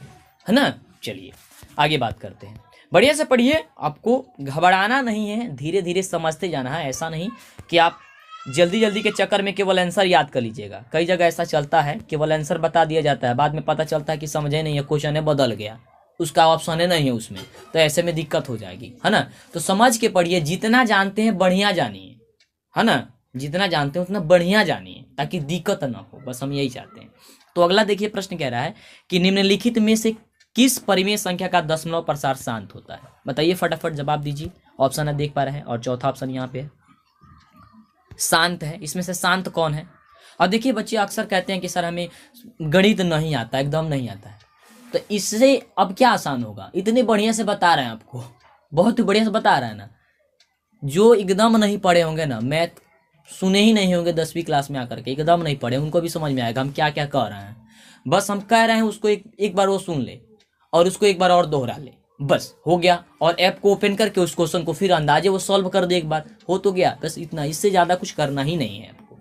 है ना। चलिए आगे बात करते हैं। बढ़िया से पढ़िए, आपको घबराना नहीं है, धीरे धीरे समझते जाना है। ऐसा नहीं कि आप जल्दी जल्दी के चक्कर में केवल आंसर याद कर लीजिएगा। कई जगह ऐसा चलता है, केवल आंसर बता दिया जाता है, बाद में पता चलता है कि समझे नहीं है, क्वेश्चन है बदल गया, उसका ऑप्शन है नहीं है उसमें, तो ऐसे में दिक्कत हो जाएगी, है ना। तो समझ के पढ़िए, जितना जानते हैं बढ़िया जानिए, है ना। जितना जानते हैं उतना बढ़िया जानिए ताकि दिक्कत ना हो, बस हम यही चाहते हैं। तो अगला देखिए प्रश्न कह रहा है कि निम्नलिखित में से किस परिमेय संख्या का दशमलव प्रसार शांत होता है? बताइए फटाफट जवाब दीजिए। ऑप्शन आप देख पा रहे हैं, और चौथा ऑप्शन यहाँ पे है शांत है। इसमें से शांत कौन है? और देखिए बच्चे अक्सर कहते हैं कि सर हमें गणित नहीं आता, एकदम नहीं आता है। तो इससे अब क्या आसान होगा? इतने बढ़िया से बता रहे हैं आपको, बहुत ही बढ़िया से बता रहे हैं ना। जो एकदम नहीं पढ़े होंगे ना, मैथ सुने ही नहीं होंगे 10वीं क्लास में आकर के, एकदम नहीं पढ़े, उनको भी समझ में आएगा हम क्या क्या कह रहे हैं। बस हम कह रहे हैं उसको एक बार वो सुन ले और उसको एक बार और दोहरा ले, बस हो गया। और ऐप को ओपन करके उस क्वेश्चन को फिर अंदाजे वो सॉल्व कर दे, एक बार हो तो गया, बस इतना, इससे ज़्यादा कुछ करना ही नहीं है आपको,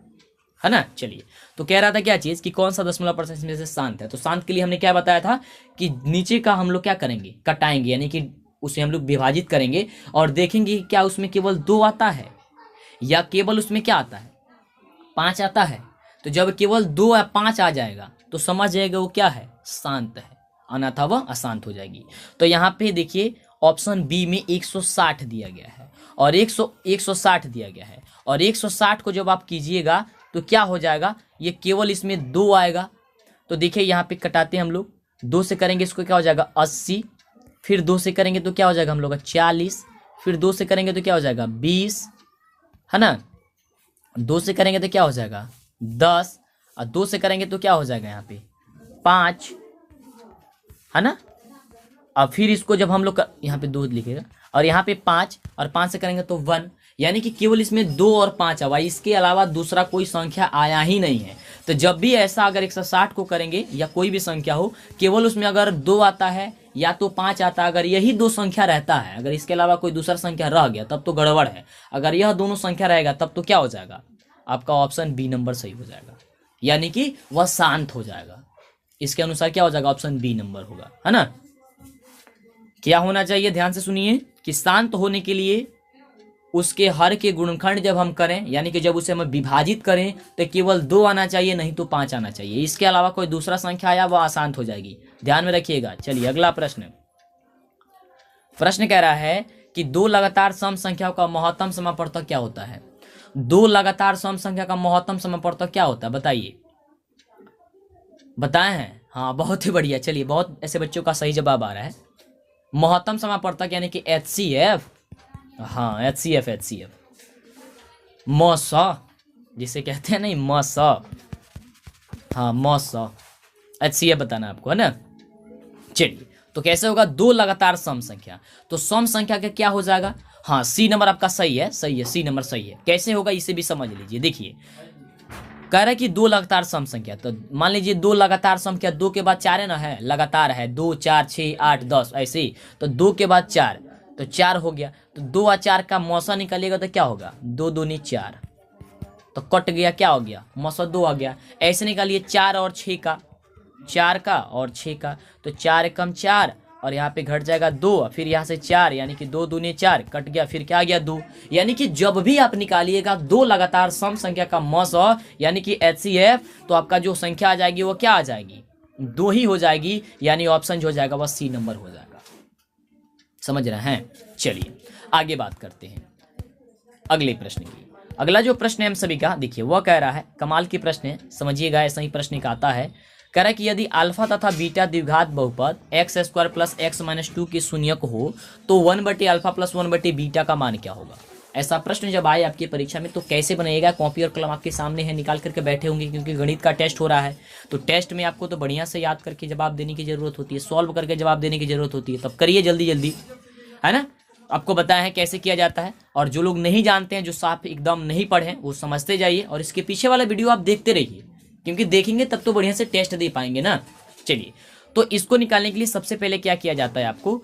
है ना। चलिए तो कह रहा था क्या चीज़ कि कौन सा दशमलव % में से शांत है। तो शांत के लिए हमने क्या बताया था कि नीचे का हम लोग क्या करेंगे, कटाएंगे, यानी कि उसे हम लोग विभाजित करेंगे और देखेंगे क्या उसमें केवल 2 आता है या केवल उसमें क्या आता है, 5 आता है। तो जब केवल 2 या 5 आ जाएगा तो समझ जाएगा वो क्या है, शांत है, अन्यथा वह अशांत हो जाएगी। तो यहाँ पे देखिए ऑप्शन बी में 160 दिया गया है और 160 दिया गया है, और 160 को जब आप कीजिएगा तो क्या हो जाएगा, ये केवल इसमें 2 आएगा। तो देखिए यहाँ पे कटाते हैं हम लोग, 2 से करेंगे इसको क्या हो जाएगा 80, फिर 2 से करेंगे तो क्या हो जाएगा हम लोग 40, फिर 2 से करेंगे तो क्या हो जाएगा 20, है ना। 2 से करेंगे तो क्या हो जाएगा 10, और 2 से करेंगे तो क्या हो जाएगा यहाँ पे 5, है ना। अब फिर इसको जब हम लोग यहाँ पे 2 लिखेगा और यहाँ पे 5, और 5 से करेंगे तो 1, यानी कि केवल इसमें 2 और 5 आवा, इसके अलावा दूसरा कोई संख्या आया ही नहीं है। तो जब भी ऐसा अगर 160 को करेंगे या कोई भी संख्या हो, केवल उसमें अगर 2 आता है या तो 5 आता है, अगर यही 2 संख्या रहता है, अगर इसके अलावा कोई दूसरा संख्या रह गया तब तो गड़बड़ है। अगर यह दोनों संख्या रहेगा तब तो क्या हो जाएगा, आपका ऑप्शन बी नंबर सही हो जाएगा, यानी कि वह शांत हो जाएगा। इसके अनुसार क्या हो जाएगा, ऑप्शन बी नंबर होगा, है ना। क्या होना चाहिए, ध्यान से सुनिए कि शांत होने के लिए उसके हर के गुणनखंड जब हम करें, यानी कि जब उसे हम विभाजित करें तो केवल 2 आना चाहिए, नहीं तो 5 आना चाहिए। इसके अलावा कोई दूसरा संख्या आया वह अशांत हो जाएगी, ध्यान में रखिएगा। चलिए अगला प्रश्न कह रहा है कि 2 लगातार सम संख्याओं का महत्तम समापवर्तक क्या होता है। 2 लगातार सम संख्या का महत्तम समापवर्तक क्या होता है, बताइए, बताए हैं। हाँ बहुत ही बढ़िया, चलिए बहुत ऐसे बच्चों का सही जवाब आ रहा है। महत्तम समापवर्तक यानी कि HCF, हाँ HCF मौस, जिसे कहते हैं नहीं मौस, हाँ मौस, HCF बताना आपको, है ना। चलिए, तो कैसे होगा, दो लगातार सम संख्या, तो सम संख्या का क्या हो जाएगा, हाँ सी नंबर आपका सही है, सही है, सी नंबर सही है। कैसे होगा इसे भी समझ लीजिए। देखिए कह रहा है कि दो लगातार सम संख्या, तो मान लीजिए दो लगातार संख्या, दो के बाद चार है ना, है लगातार है, 2 4 6 8 10 ऐसे ही, तो दो के बाद चार, तो चार हो गया, तो 2 और 4 का मौसा निकालिएगा तो क्या होगा, 2 दूनी 4, तो कट गया, क्या हो गया, मौसा 2 आ गया। ऐसे निकालिए 4 और 6 का, 4 का और 6 का, तो 4 एकम 4 और यहाँ पे घट जाएगा 2, फिर यहाँ से 4, यानी कि 2 दूनी 4, कट गया, फिर क्या आ गया 2। यानी कि जब भी आप निकालिएगा दो लगातार सम संख्या का मौसा यानी कि HCF, तो आपका जो संख्या आ जाएगी वो क्या आ जाएगी, 2 ही हो जाएगी, यानी ऑप्शन जो हो जाएगा वह सी नंबर हो जाएगा। समझ रहे हैं। चलिए आगे बात करते हैं अगले प्रश्न की। अगला जो प्रश्न है हम सभी का, देखिए वह कह रहा है, कमाल की प्रश्न है, समझिएगा, ऐसा ही प्रश्न का आता है। कह रहा है कि यदि अल्फा तथा बीटा द्विघात बहुपद x² + x - 2 की शून्यक हो तो 1/α + 1/बीटा का मान क्या होगा। ऐसा प्रश्न जब आए आपकी परीक्षा में तो कैसे बनेगा, कॉपी और कलम आपके सामने है, निकाल करके बैठे होंगे, क्योंकि गणित का टेस्ट हो रहा है, तो टेस्ट में आपको तो बढ़िया से याद करके जवाब देने की जरूरत होती है, सॉल्व करके जवाब देने की जरूरत होती है, तब करिए जल्दी जल्दी, है ना। आपको बताया है कैसे किया जाता है, और जो लोग नहीं जानते हैं, जो साफ एकदम नहीं पढ़े हैं, वो समझते जाइए और इसके पीछे वाला वीडियो आप देखते रहिए, क्योंकि देखेंगे तब तो बढ़िया से टेस्ट दे पाएंगे ना। चलिए, तो इसको निकालने के लिए सबसे पहले क्या किया जाता है, आपको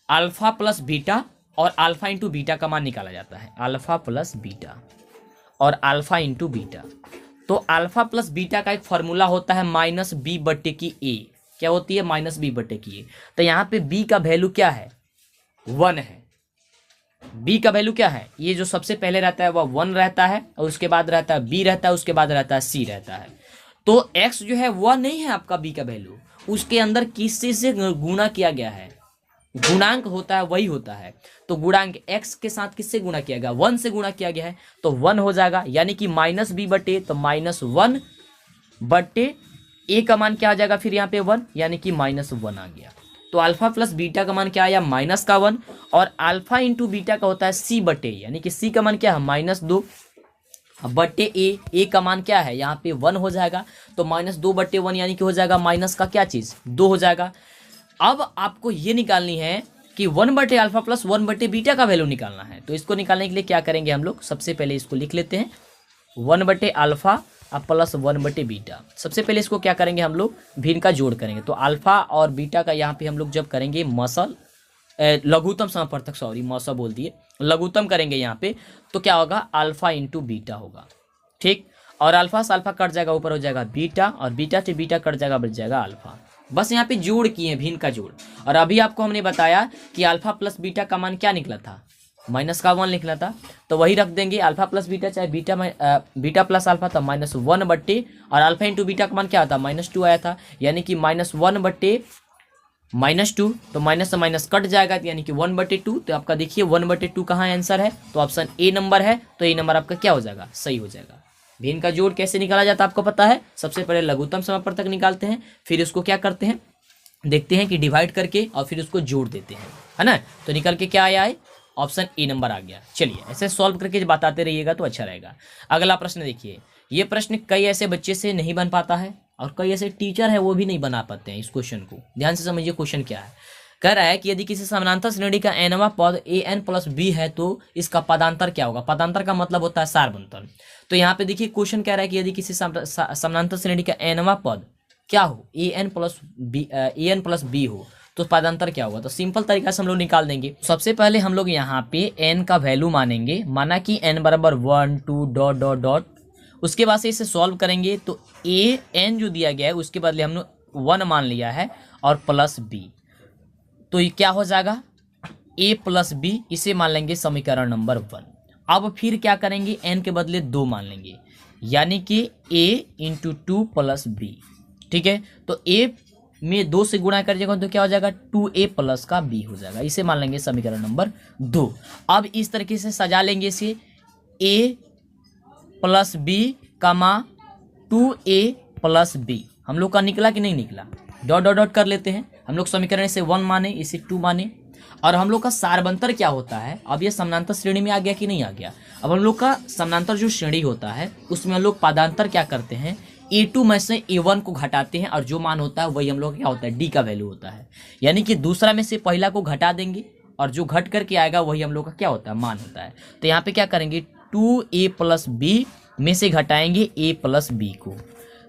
अल्फा प्लस बीटा और अल्फा इंटू बीटा का मान निकाला जाता है, अल्फा प्लस बीटा और अल्फा इंटू बीटा। तो अल्फा प्लस बीटा का एक फॉर्मूला होता है -b/a, क्या होती है, -b/a। तो यहाँ पे b का वैल्यू क्या है, 1 है, b का वैल्यू क्या है, ये जो सबसे पहले रहता है वह 1 रहता है, और उसके बाद रहता है b रहता है, उसके बाद रहता है c रहता है। तो x जो है वह नहीं है आपका b का वैल्यू, उसके अंदर किसी से गुणा किया गया है, गुणांक होता है वही होता है। तो गुणांक x के साथ किससे गुणा किया गया, 1 से गुणा किया गया है, तो 1 हो जाएगा, यानी कि -b/a, तो -1/a का मान क्या आ जाएगा, फिर यहाँ पे 1, यानी कि -1 आ गया। तो अल्फा प्लस बीटा का मान क्या आया, -1, और अल्फा इंटू बीटा का होता है c/a, यानी कि c का मान क्या है, -2/a, a का मान क्या है, यहाँ पे 1 हो जाएगा, तो -2/1 यानी कि हो जाएगा माइनस का क्या चीज, 2 हो जाएगा। अब आपको ये निकालनी है कि 1/α + 1/बीटा का वैल्यू निकालना है। तो इसको निकालने के लिए क्या करेंगे हम लोग, सबसे पहले इसको लिख लेते हैं, 1/α + 1/बीटा। सबसे पहले इसको क्या करेंगे हम लोग, भिन्न का जोड़ करेंगे। तो अल्फा और बीटा का यहाँ पे हम लोग जब करेंगे लघुत्तम समापवर्तक, सॉरी मौसा बोल दिए, लघुत्तम करेंगे यहाँ पे, तो क्या होगा, अल्फा इंटू बीटा होगा, ठीक। और अल्फा से अल्फा कट जाएगा, ऊपर हो जाएगा बीटा, और बीटा से बीटा कट जाएगा, बच जाएगा अल्फा। बस यहाँ पे जोड़ किए, भिन्न का जोड़। और अभी आपको हमने बताया कि अल्फा प्लस बीटा का मान क्या निकला था, -1 निकला था, तो वही रख देंगे, अल्फा प्लस बीटा चाहे बीटा प्लस अल्फा था, -1/, और अल्फा इंटू बीटा का मान क्या था, -2 आया था, यानी कि -1/-2, तो माइनस से माइनस कट जाएगा, यानी कि 1/2। तो आपका देखिए 1/2 कहाँ आंसर है, तो ऑप्शन ए नंबर है, तो ए नंबर आपका क्या हो जाएगा, सही हो जाएगा। भिन्न का जोड़ कैसे निकाला जाता है आपको पता है, सबसे पहले लघुत्तम समापवर्तक निकालते हैं, फिर उसको क्या करते हैं, देखते हैं कि डिवाइड करके, और फिर उसको जोड़ देते हैं, है ना। तो निकल के क्या आया है, ऑप्शन ए नंबर आ गया। चलिए ऐसे सॉल्व करके बताते रहिएगा तो अच्छा रहेगा। अगला प्रश्न देखिए, ये प्रश्न कई ऐसे बच्चे से नहीं बन पाता है, और कई ऐसे टीचर है वो भी नहीं बना पाते हैं इस क्वेश्चन को। ध्यान से समझिए क्वेश्चन क्या है। कह रहा है कि यदि किसी समानांतर श्रेणी का nवां पद an + b है तो इसका पदांतर क्या होगा। पदांतर का मतलब होता है सारबंतर। तो यहाँ पे देखिए क्वेश्चन कह रहा है कि यदि किसी समानांतर श्रेणी का nवां पद क्या हो, an + b हो, तो पदांतर क्या होगा। तो सिंपल तरीका से हम लोग निकाल देंगे। सबसे पहले हम लोग यहाँ पे n का वैल्यू मानेंगे, माना कि n = 1 2 ... उसके बाद से इसे सॉल्व करेंगे, तो an जो दिया गया है उसके बदले हमने 1 मान लिया है, और प्लस b, तो ये क्या हो जाएगा, a + b, इसे मान लेंगे समीकरण नंबर 1। अब फिर क्या करेंगे, n के बदले 2 मान लेंगे, यानी कि a × 2 + b, ठीक है। तो a में 2 से गुणा करिएगा तो क्या हो जाएगा, 2a + का b हो जाएगा, इसे मान लेंगे समीकरण नंबर 2। अब इस तरीके से सजा लेंगे इसे, a + b, 2a + b, हम लोग का निकला कि नहीं निकला, डॉट डॉट डॉट कर लेते हैं हम लोग। समीकरण से 1 माने, इसे 2 माने, और हम लोग का सारबंतर क्या होता है, अब ये समानांतर श्रेणी में आ गया कि नहीं आ गया। अब हम लोग का समानांतर जो श्रेणी होता है उसमें हम लोग पादांतर क्या करते हैं, A2 में से A1 को घटाते हैं और जो मान होता है वही हम लोग क्या होता है, D का वैल्यू होता है। यानी कि दूसरा में से पहला को घटा देंगे और जो घट करके आएगा वही हम लोग का क्या होता है, मान होता है। तो यहाँ पे क्या करेंगे, 2A + B में से घटाएंगे A + B को।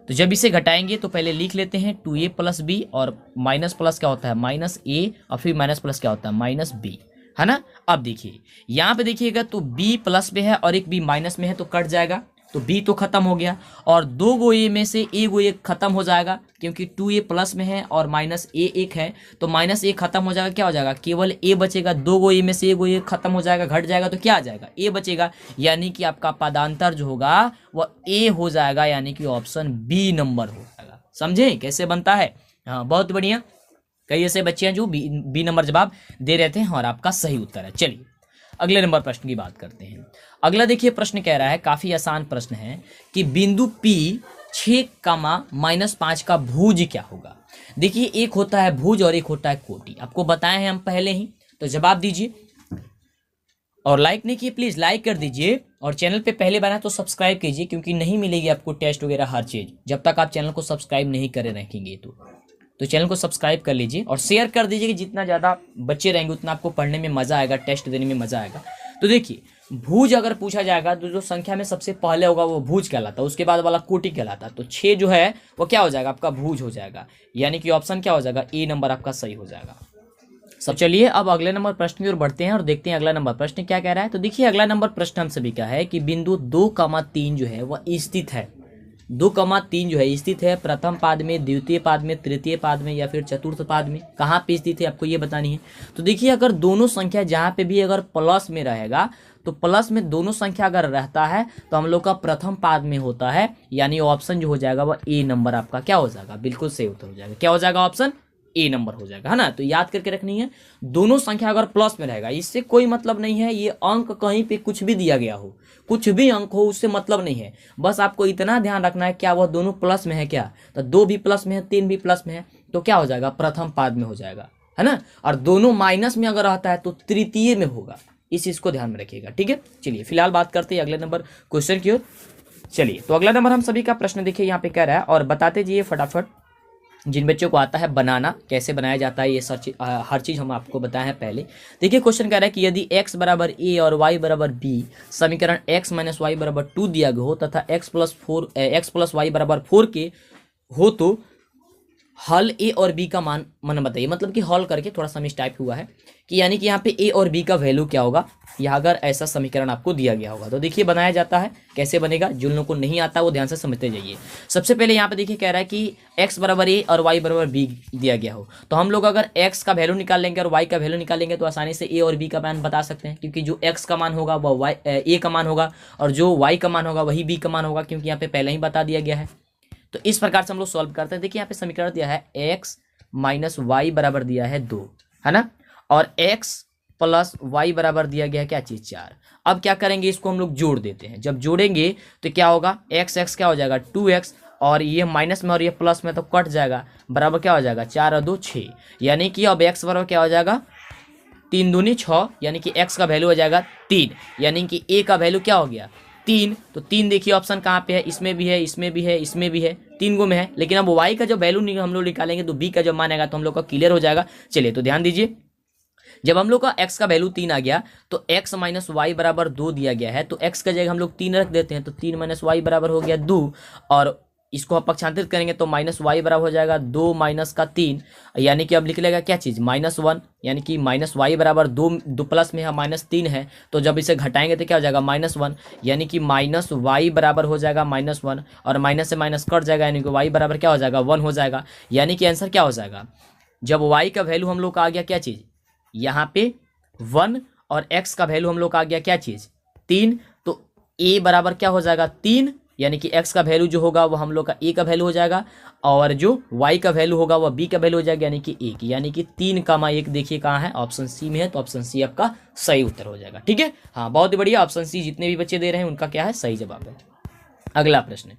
तो जब इसे घटाएंगे तो पहले लिख लेते हैं 2A + B और माइनस प्लस क्या होता है, -A और फिर माइनस प्लस क्या होता है, -B, है ना। अब देखिए यहाँ पे देखिएगा तो B प्लस में है और एक B माइनस में है तो कट जाएगा, तो B तो खत्म हो गया और दो गो A में से A गो A खत्म हो जाएगा क्योंकि 2A प्लस में है और -A एक है तो -A खत्म हो जाएगा, क्या हो जाएगा, केवल A बचेगा। दो गो A में से A गो A खत्म हो जाएगा, घट जाएगा तो क्या आ जाएगा, A बचेगा। यानी कि आपका पदांतर जो होगा वह A हो जाएगा, यानी कि ऑप्शन B नंबर हो जाएगा। समझे कैसे बनता है। हाँ बहुत बढ़िया। कई ऐसे बच्चे हैं जो बी नंबर जवाब दे रहे थे और आपका सही उत्तर है। चलिए अगले नंबर प्रश्न की बात करते हैं। अगला देखिए प्रश्न कह रहा है, काफी आसान प्रश्न है कि बिंदु P 6, -5 का भुज क्या होगा। देखिए एक होता है भुज और एक होता है कोटि, आपको बताए हैं हम पहले ही, तो जवाब दीजिए। और लाइक नहीं किए प्लीज लाइक कर दीजिए और चैनल पे पहले बना तो सब्सक्राइब कीजिए क्योंकि नहीं मिलेगी आपको टेस्ट वगैरह हर चीज जब तक आप चैनल को सब्सक्राइब नहीं करे रखेंगे। तो चैनल को सब्सक्राइब कर लीजिए और शेयर कर दीजिए कि जितना ज़्यादा बच्चे रहेंगे उतना आपको पढ़ने में मज़ा आएगा, टेस्ट देने में मज़ा आएगा। तो देखिए भुज अगर पूछा जाएगा तो जो संख्या में सबसे पहले होगा वो भुज कहलाता है, उसके बाद वाला कोटि कहलाता। तो 6 जो है वो क्या हो जाएगा, आपका भुज हो जाएगा, यानी कि ऑप्शन क्या हो जाएगा, ए नंबर आपका सही हो जाएगा। सब चलिए अब अगले नंबर प्रश्न की ओर बढ़ते हैं और देखते हैं अगला नंबर प्रश्न क्या कह रहा है। तो देखिए अगला नंबर प्रश्न हम सभी का है कि बिंदु 2,3 जो है वह स्थित है, 2,3 जो है स्थित है प्रथम पाद में, द्वितीय पाद में, तृतीय पाद में या फिर चतुर्थ पाद में, कहाँ पे स्थित है आपको ये बतानी है। तो देखिए अगर दोनों संख्या जहाँ पे भी अगर प्लस में रहेगा तो प्लस में दोनों संख्या अगर रहता है तो हम लोग का प्रथम पाद में होता है, यानी ऑप्शन जो हो जाएगा वह ए नंबर आपका क्या हो जाएगा, बिल्कुल सही उत्तर हो जाएगा। क्या हो जाएगा, ऑप्शन ए नंबर हो जाएगा, है ना। तो याद करके रखनी है, दोनों संख्या अगर प्लस में रहेगा, इससे कोई मतलब नहीं है ये अंक कहीं पे कुछ भी दिया गया हो, कुछ भी अंक हो उससे मतलब नहीं है, बस आपको इतना ध्यान रखना है क्या वह दोनों प्लस में है क्या, तो 2 भी प्लस में है 3 भी प्लस में है तो क्या हो जाएगा, प्रथम पाद में हो जाएगा, है ना। और दोनों माइनस में अगर रहता है तो तृतीय में होगा, इस चीज को ध्यान में रखिएगा, ठीक है। चलिए फिलहाल बात करते हैं अगले नंबर क्वेश्चन की ओर। चलिए तो अगला नंबर हम सभी का प्रश्न देखिए यहाँ पे कह रहा है और बताते जाइए फटाफट, जिन बच्चों को आता है बनाना कैसे बनाया जाता है ये हर चीज़ हम आपको बताए हैं पहले। देखिए क्वेश्चन कह रहा है कि यदि x बराबर a और y बराबर b समीकरण x - y बराबर 2 दिया गया हो तथा x + y बराबर 4 के हो तो हल a और b का मान बताइए। मतलब कि हल करके थोड़ा सा मिस टाइप हुआ है कि यानी कि यहाँ पे a और b का वैल्यू क्या होगा, यह अगर ऐसा समीकरण आपको दिया गया होगा तो देखिए बनाया जाता है कैसे बनेगा, जिन लोगों को नहीं आता वो ध्यान से समझते जाइए। सबसे पहले यहाँ पे देखिए कह रहा है कि x बराबर a और y बराबर b दिया गया हो तो हम लोग अगर x का वैल्यू निकाल लेंगे और y का वैल्यू निकालेंगे तो आसानी से a और b का मान बता सकते हैं, क्योंकि जो x का मान होगा वह a का मान होगा और जो y का मान होगा वही b का मान होगा, क्योंकि यहाँ पे पहले ही बता दिया गया है। तो इस प्रकार से हम लोग सॉल्व करते हैं। देखिए यहाँ पे समीकरण दिया है x - y बराबर दिया है 2, है ना, और x + y बराबर दिया गया है क्या चीज 4। अब क्या करेंगे, इसको हम लोग जोड़ देते हैं। जब जोड़ेंगे तो क्या होगा, x क्या हो जाएगा 2x और ये माइनस में और ये प्लस में तो कट जाएगा, बराबर क्या हो जाएगा 4 और 2 6, यानी कि अब x बराबर क्या हो जाएगा 3 दूनी 6, यानी कि x का वैल्यू हो जाएगा 3, यानी कि a का वैल्यू क्या हो गया 3। तो 3 देखिए ऑप्शन कहाँ पे है, इसमें भी है, इसमें भी है, इसमें भी है, 3 गो में है। लेकिन अब y का जो वैल्यू हम लोग निकालेंगे तो b का जो मान आएगा तो हम लोग का क्लियर हो जाएगा। चलिए तो ध्यान दीजिए, जब हम लोग का x का वैल्यू 3 आ गया तो x - y बराबर 2 दिया गया है तो x का जगह हम लोग 3 रख देते हैं तो 3 - y बराबर हो गया 2, और इसको हम पक्षांतरित करेंगे तो -y बराबर हो जाएगा 2 - का 3, यानी कि अब लिख लेगा क्या चीज़ -1, यानी कि -y बराबर 2 प्लस में है -3 है तो जब इसे घटाएंगे तो क्या हो जाएगा -1, यानी कि -y बराबर हो जाएगा -1 और माइनस से माइनस कट जाएगा, यानी कि y बराबर क्या हो जाएगा 1 हो जाएगा। यानी कि आंसर क्या हो जाएगा, जब y का वैल्यू हम लोग का आ गया क्या चीज़ यहाँ पे 1 और x का वैल्यू हम लोग का आ गया क्या चीज़ 3, तो a बराबर क्या हो जाएगा 3, यानी कि x का वैल्यू जो होगा वो हम लोग का a का वैल्यू हो जाएगा और जो y का वैल्यू होगा वह b का वैल्यू हो जाएगा, यानी कि 1, यानी कि 3,1 देखिए कहाँ है, ऑप्शन सी में है, तो ऑप्शन सी आपका सही उत्तर हो जाएगा। ठीक है, हाँ बहुत ही बढ़िया, ऑप्शन सी जितने भी बच्चे दे रहे हैं उनका क्या है सही जवाब है। अगला प्रश्न,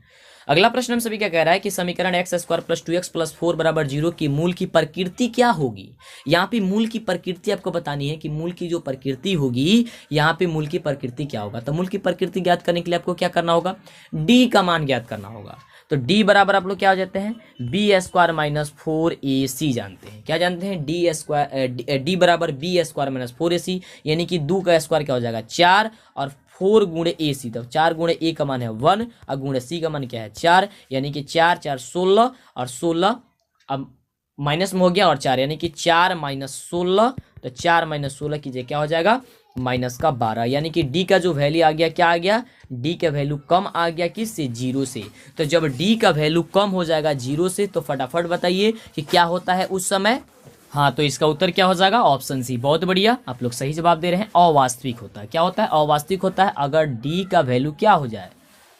अगला प्रश्न हम सभी क्या कह रहा है कि समीकरण x square plus 2x plus 4 बराबर 0 की मूल की प्रकृति क्या होगी। यहाँ पे मूल की प्रकृति आपको बतानी है कि मूल की जो प्रकृति होगी, यहाँ पे मूल की प्रकृति क्या होगा। तो मूल की प्रकृति ज्ञात करने के लिए आपको क्या करना होगा, डी का मान ज्ञात करना होगा। तो डी बराबर आप लोग क्या हो जाते हैं, बी स्क्वायर माइनस 4ac जानते हैं। क्या जानते हैं, डी बराबर बी स्क्वायर माइनस 4ac, यानी कि 2 का स्क्वायर क्या हो जाएगा 4 और 4 गुणे ए सी, तो 4 गुणे ए का मान है 1 और गुणे सी का मान क्या है 4, यानी कि 4 4 16 और 16 अब माइनस में हो गया और 4, यानी कि 4 माइनस 16, तो 4 माइनस 16 कीजिए क्या हो जाएगा माइनस का 12, यानी कि डी का जो वैल्यू आ गया क्या आ गया, डी का वैल्यू कम आ गया किससे, 0 से। तो जब डी का वैल्यू कम हो जाएगा 0 से तो फटाफट बताइए कि क्या होता है उस समय। हाँ, तो इसका उत्तर क्या हो जाएगा, ऑप्शन सी। बहुत बढ़िया, आप लोग सही जवाब दे रहे हैं। अवास्तविक होता है, क्या होता है, अवास्तविक होता है अगर डी का वैल्यू क्या हो जाए,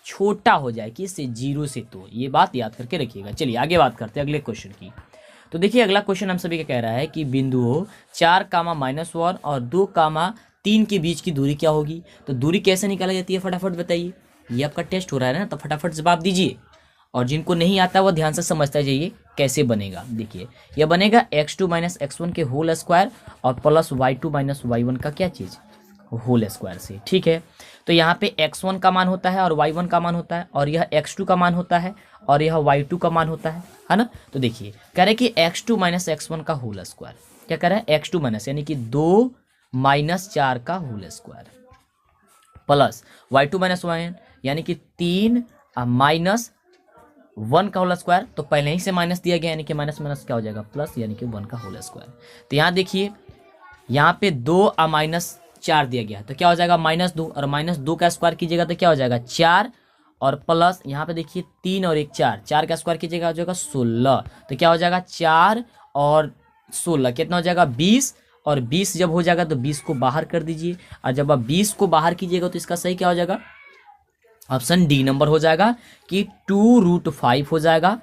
छोटा हो जाए किससे, 0 से। तो ये बात याद करके रखिएगा। चलिए आगे बात करते हैं अगले क्वेश्चन की। तो देखिए अगला क्वेश्चन हम सभी का कह रहा है कि बिंदुओं 4, -1 और 2, 3 के बीच की दूरी क्या होगी। तो दूरी कैसे निकाला जाती है फटाफट बताइए, ये आपका टेस्ट हो रहा है ना, तो फटाफट जवाब दीजिए। और जिनको नहीं आता वो ध्यान से समझता जाइए कैसे बनेगा। देखिए यह बनेगा x2 - x1 के होल स्क्वायर और प्लस y2 - y1 का क्या चीज़, होल स्क्वायर से। ठीक है, तो यहाँ पे x1 का मान होता है और y1 का मान होता है, और यह x2 का मान होता है और यह y2 का मान होता है ना। तो देखिए कह रहे कि x2 - x1 का होल स्क्वायर, क्या कह रहा है, x2 माइनस यानी कि 2 - 4 का whole square plus y2 - y1 यानी कि 3 माइनस 1 का होल स्क्वायर। तो पहले ही से माइनस दिया गया, यानी कि माइनस माइनस क्या हो जाएगा प्लस, यानी कि 1 का होल स्क्वायर। तो यहाँ देखिए यहाँ पे 2 -4 दिया गया, तो क्या हो जाएगा -2, और -2 का स्क्वायर कीजिएगा तो क्या हो जाएगा 4, और प्लस यहाँ पे देखिए 3 और 1 4, 4 का स्क्वायर कीजिएगा हो जाएगा 16, तो क्या हो जाएगा 4 और 16 कितना हो जाएगा 20, और 20 जब हो जाएगा तो 20 को बाहर कर दीजिए, और जब आप 20 को बाहर कीजिएगा तो इसका सही क्या हो जाएगा, ऑप्शन डी नंबर हो जाएगा कि 2√5 हो जाएगा।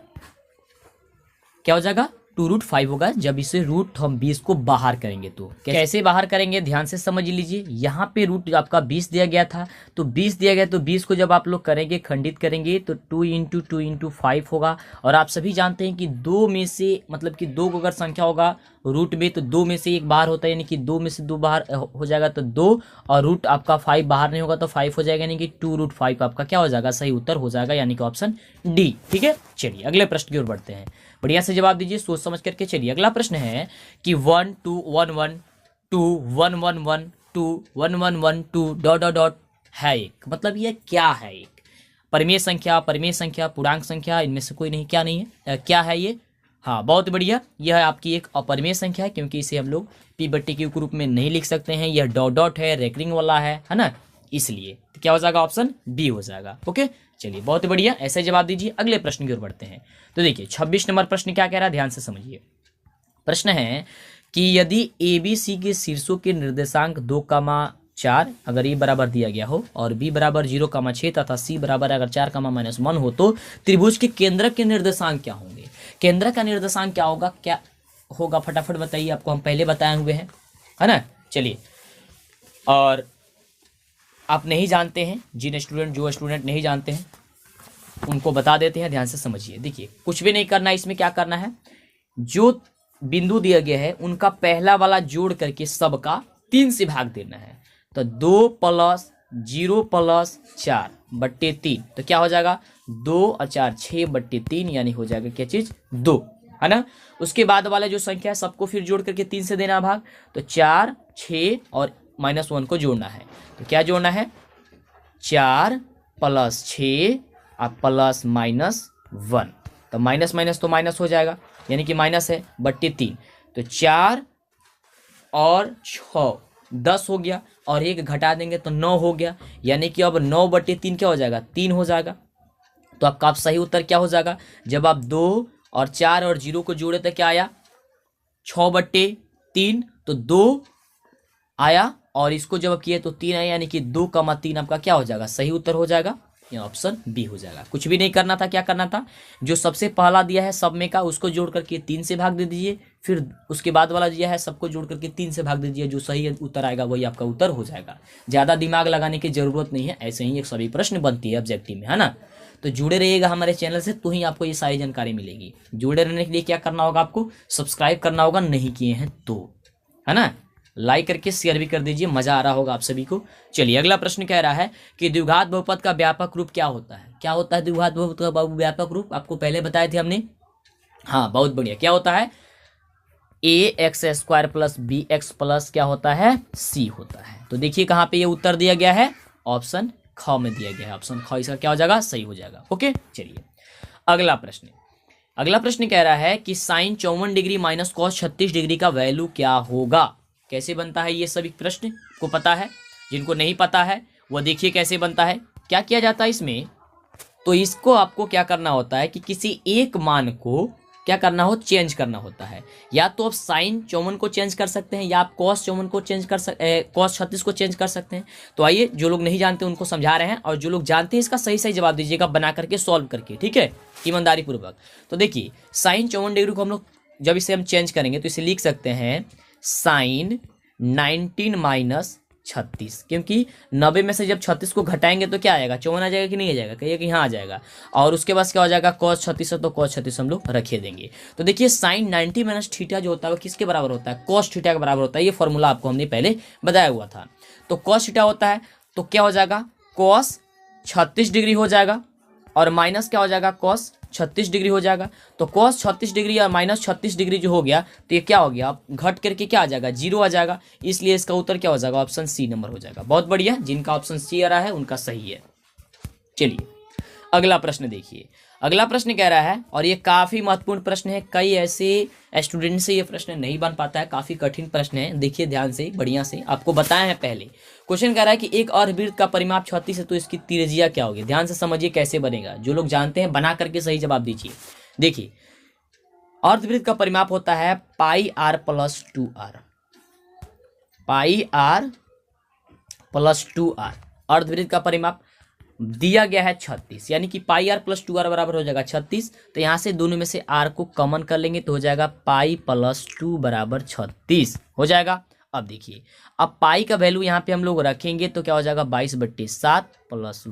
क्या हो जाएगा 2√5 होगा जब इसे रूट हम 20 को बाहर करेंगे। तो कैसे बाहर करेंगे ध्यान से समझ लीजिए। यहाँ पे रूट आपका 20 दिया गया था, तो 20 दिया गया तो 20 को जब आप लोग करेंगे खंडित करेंगे तो 2 × 2 × 5 होगा। और आप सभी जानते हैं कि 2 में से मतलब कि 2 को अगर संख्या होगा रूट में तो 2 में से 1 बाहर होता है, यानी कि 2 में से 2 बाहर हो जाएगा तो 2, और रूट आपका 5 बाहर नहीं होगा तो 5 हो जाएगा, यानी कि 2√5 आपका क्या हो जाएगा सही उत्तर हो जाएगा, यानी कि ऑप्शन डी। ठीक है, चलिए अगले प्रश्न की ओर बढ़ते हैं। बढ़िया से जवाब दीजिए सोच समझ करके। चलिए अगला प्रश्न है कि 1 2 1 1 2 1 1 1 2 1 1 1 2 डॉट डॉट डॉट है एक, मतलब ये क्या है, एक परिमेय संख्या, पूर्णांक संख्या, इनमें से कोई नहीं, क्या नहीं है, क्या है ये। हाँ बहुत बढ़िया, यह है आपकी एक अपरिमेय संख्या है, क्योंकि इसे हम लोग p/q के रूप में नहीं लिख सकते हैं, यह डॉट डॉट है, रेकरिंग वाला है ना, इसलिए तो क्या हो जाएगा ऑप्शन बी हो जाएगा। ओके चलिए बहुत बढ़िया, ऐसे जवाब दीजिए। अगले प्रश्न की ओर बढ़ते हैं। तो देखिए 26 नंबर प्रश्न क्या कह रहा है, ध्यान से समझिए। प्रश्न है कि यदि ABC के शीर्षों के निर्देशांक 2, 4 अगर ए बराबर दिया गया हो और B बराबर 0, 6 तथा C बराबर अगर 4, -1 हो तो त्रिभुज के केंद्रक के निर्देशांक क्या होंगे। केंद्रक का निर्देशांक क्या होगा, क्या होगा फटाफट बताइए, आपको हम पहले बताए हुए हैं है ना। चलिए, और आप नहीं जानते हैं, जो स्टूडेंट नहीं जानते हैं उनको बता देते हैं, ध्यान से समझिए। देखिए कुछ भी नहीं करना है, इसमें क्या करना है, जो बिंदु दिया गया है उनका पहला वाला जोड़ करके सबका 3 से भाग देना है। तो 2 + 0 + 4/3, तो क्या हो जाएगा 2 और 4 6/3, यानी हो जाएगा क्या चीज 2, है ना। उसके बाद वाला जो संख्या है सबको फिर जोड़ करके 3 से देना भाग, तो 4 6 और -1 को जोड़ना है। तो क्या जोड़ना है 4 + 6 प्लस -1, तो माइनस माइनस तो माइनस हो जाएगा, यानी कि माइनस है /3, तो 4 और 6 10 हो गया, और 1 घटा देंगे तो 9 हो गया, यानी कि अब 9/3 क्या हो जाएगा 3 हो जाएगा। तो आपका सही उत्तर क्या हो जाएगा, जब आप 2 और 4 और 0 को जोड़े तो क्या आया 6/3, तो 2 आया, और इसको जब किए तो 3 आया, यानी कि 2, 3 आपका क्या हो जाएगा सही उत्तर हो जाएगा, ये ऑप्शन बी हो जाएगा। कुछ भी नहीं करना था, क्या करना था, जो सबसे पहला दिया है सब में का उसको जोड़ करके 3 से भाग दे दीजिए, फिर उसके बाद वाला दिया है सबको जोड़ करके 3 से भाग दीजिए, जो सही उत्तर आएगा वही आपका उत्तर हो जाएगा। ज़्यादा दिमाग लगाने की जरूरत नहीं है, ऐसे ही एक सभी प्रश्न बनती है ऑब्जेक्टिव में, है ना। तो जुड़े रहिएगा हमारे चैनल से, तो ही आपको ये सारी जानकारी मिलेगी। जुड़े रहने के लिए क्या करना होगा, आपको सब्सक्राइब करना होगा, नहीं किए हैं तो, है ना, लाइक करके शेयर भी कर दीजिए, मजा आ रहा होगा आप सभी को। चलिए अगला प्रश्न कह रहा है कि द्विघात बहुपद का व्यापक रूप क्या होता है। क्या होता है द्विघात बहुपद का व्यापक रूप, आपको पहले बताए थे हमने। हाँ बहुत बढ़िया, क्या होता है, ax² प्लस bx प्लस क्या होता है, c होता है। तो देखिए कहाँ पे ये उत्तर दिया गया है, ऑप्शन ख में दिया गया है। ऑप्शन ख इसका क्या हो जाएगा, सही हो जाएगा। ओके चलिए अगला प्रश्न। अगला प्रश्न कह रहा है कि sine 54 degree minus cos 36 degree का वैल्यू क्या होगा। कैसे बनता है ये सभी प्रश्न को पता है, जिनको नहीं पता है वो देखिए कैसे बनता है। क्या किया जाता है इसमें, तो इसको आपको क्या करना होता है कि किसी एक मान को क्या करना हो, चेंज करना होता है। या तो आप साइन 54 को चेंज कर सकते हैं, या आप कॉस 54 को चेंज कर कॉस 36 को चेंज कर सकते हैं। तो आइए जो लोग नहीं जानते उनको समझा रहे हैं, और जो लोग जानते हैं इसका सही सही जवाब दीजिएगा बना करके, सॉल्व करके, ठीक है, ईमानदारी पूर्वक। तो देखिए साइन 54 डिग्री को हम लोग जब इसे हम चेंज करेंगे तो इसे लिख सकते हैं साइन 19 माइनस 36, क्योंकि 90 में से जब 36 को घटाएंगे तो क्या आएगा, 54 आ जाएगा कि नहीं आ जाएगा, कहिए कि हाँ आ जाएगा। और उसके बाद क्या हो जाएगा, cos 36 है तो cos 36 हम लोग रखे देंगे। तो देखिए साइन 90 माइनस थीटा जो होता है वो किसके बराबर होता है, cos थीटा के बराबर होता है। ये फॉर्मूला आपको हमने पहले बताया हुआ था। तो cos थीटा होता है तो क्या हो जाएगा, cos 36 डिग्री हो जाएगा, और माइनस क्या हो जाएगा, cos 36 डिग्री हो जाएगा। तो cos 36 डिग्री और माइनस 36 डिग्री जो हो गया तो ये क्या हो गया, अब घट करके क्या आ जाएगा, 0 आ जाएगा। इसलिए इसका उत्तर क्या हो जाएगा, ऑप्शन सी नंबर हो जाएगा। बहुत बढ़िया, जिनका ऑप्शन सी आ रहा है उनका सही है। चलिए अगला प्रश्न देखिए। अगला प्रश्न कह रहा है, और ये काफी महत्वपूर्ण प्रश्न है, कई ऐसे स्टूडेंट से ये प्रश्न नहीं बन पाता है, काफी कठिन प्रश्न है। देखिए ध्यान से, बढ़िया से, आपको बताया है पहले। क्वेश्चन कह रहा है कि एक अर्धवृत्त का परिमाप 36 है तो इसकी त्रिज्या क्या होगी। ध्यान से समझिए कैसे बनेगा, जो लोग जानते हैं बना करके सही जवाब दीजिए। देखिए अर्धवृत्त का परिमाप होता है पाई r प्लस 2r, पाई r प्लस 2r। अर्धवृत्त का परिमाप दिया गया है 36, यानी कि पाई r प्लस 2r बराबर हो जाएगा 36। तो यहाँ से दोनों में से r को कॉमन कर लेंगे तो हो जाएगा पाई प्लस 2 बराबर 36 हो जाएगा। अब देखिए, अब पाई का वैल्यू यहाँ पे हम लोग रखेंगे तो क्या हो जाएगा, 22/7 प्लस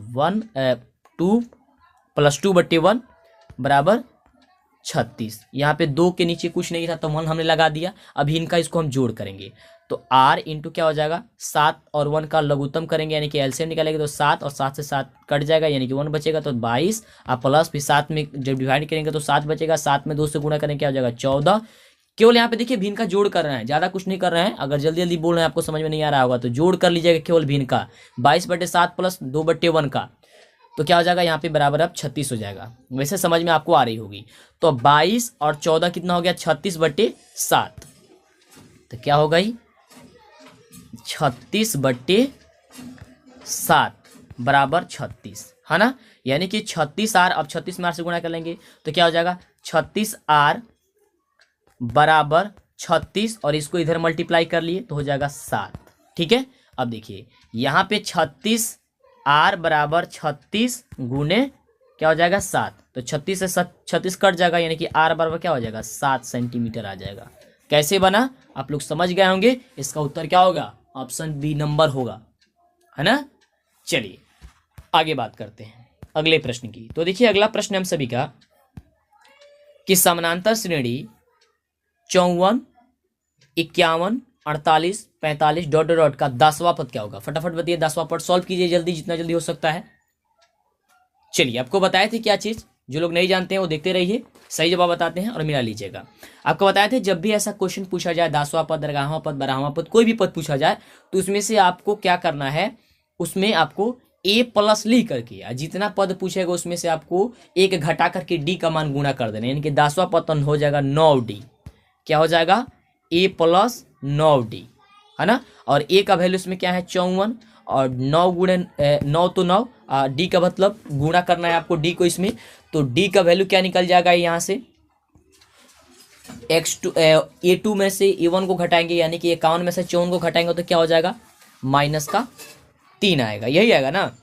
2 प्लस 2/1 बराबर 36। यहाँ पे 2 के नीचे कुछ नहीं था तो 1 हमने लगा दिया। अभी इनका इसको हम जोड़ करेंगे तो r इंटू क्या हो जाएगा, 7 और 1 का लघुत्तम करेंगे, यानी कि एलसीएम निकालेंगे तो 7 और 7 से 7 कट जाएगा, यानी कि 1 बचेगा तो 22, और प्लस फिर 7 में जब डिवाइड करेंगे तो 7 बचेगा, 7 में 2 से गुणा करेंगे क्या हो जाएगा 14। केवल यहाँ पे देखिए भिन्न का जोड़ कर रहे हैं, ज्यादा कुछ नहीं कर रहे हैं। अगर जल्दी जल्दी बोल रहे हैं आपको समझ में नहीं आ रहा होगा तो जोड़ कर लीजिएगा केवल भिन्न का, 22/7 प्लस 2/1 का, तो क्या हो जाएगा यहाँ पे बराबर अब 36 हो जाएगा। वैसे समझ में आपको आ रही होगी। तो 22 और 14 कितना हो गया, 36/7, तो क्या होगा ही 36/7 बराबर 36, है ना। यानी कि 36r, अब 36 में r से गुणा कर लेंगे तो क्या हो जाएगा, 36r बराबर 36, और इसको इधर मल्टीप्लाई कर लिए तो हो जाएगा 7। ठीक है, अब देखिए यहाँ पे 36r बराबर 36 गुने क्या हो जाएगा 7, तो 36 से 36 कट जाएगा, यानी कि r बराबर क्या हो जाएगा 7 सेंटीमीटर आ जाएगा। कैसे बना आप लोग समझ गए होंगे। इसका उत्तर क्या होगा, ऑप्शन बी नंबर होगा, है ना। चलिए आगे बात करते हैं अगले प्रश्न की। तो देखिए अगला प्रश्न हम सभी का कि समानांतर श्रेणी 54, 51, 48, 45 डॉट डॉट का 10वां पद क्या होगा। फटाफट बताइए, 10वां पद सॉल्व कीजिए जल्दी, जितना जल्दी हो सकता है। चलिए आपको बताए थे क्या चीज, जो लोग नहीं जानते हैं वो देखते रहिए, सही जवाब बताते हैं और मिला लीजिएगा। आपको बताए थे जब भी ऐसा क्वेश्चन पूछा जाए, 10वां पद, 11वां पद, 12वां पद, कोई भी पद पूछा जाए तो उसमें से आपको क्या करना है, उसमें आपको a प्लस लिख करके, जितना पद पूछेगा उसमें से आपको एक घटा करके d का मान गुणा कर देना, यानी कि 10वां पद हो जाएगा 9d। क्या हो जाएगा, a प्लस 9d, है ना। और a का वैल्यू इसमें क्या है 54, और 9 गुणे 9 तो 9, d का मतलब गुणा करना है आपको d को इसमें, तो d का वैल्यू क्या निकल जाएगा यहाँ से, a2 में से a1 को घटाएंगे, यानी कि 51 में से 54 को घटाएंगे तो क्या हो जाएगा, -3 आएगा, यही आएगा ना।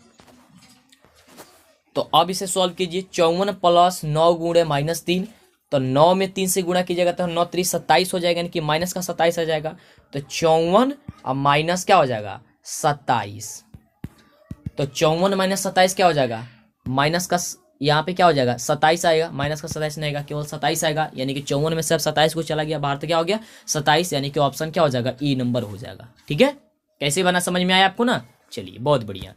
तो अब इसे सॉल्व कीजिए, 54 प्लस 9 गुणे -3, तो 9 में 3 से गुणा कीजिएगा तो 9 3 27 हो जाएगा, यानी कि माइनस का 27 आ जाएगा। तो 54 और माइनस क्या हो जाएगा 27, तो 54 - 27 क्या हो जाएगा, माइनस का यहाँ पे क्या हो जाएगा 27 आएगा, माइनस का 27 नहीं आएगा, केवल 27 आएगा, यानी कि 54 में से अब 27 को चला गया बाहर तो क्या हो गया 27, यानी कि ऑप्शन क्या हो जाएगा ई नंबर हो जाएगा। ठीक है, कैसे बना समझ में आया आपको ना। चलिए बहुत बढ़िया।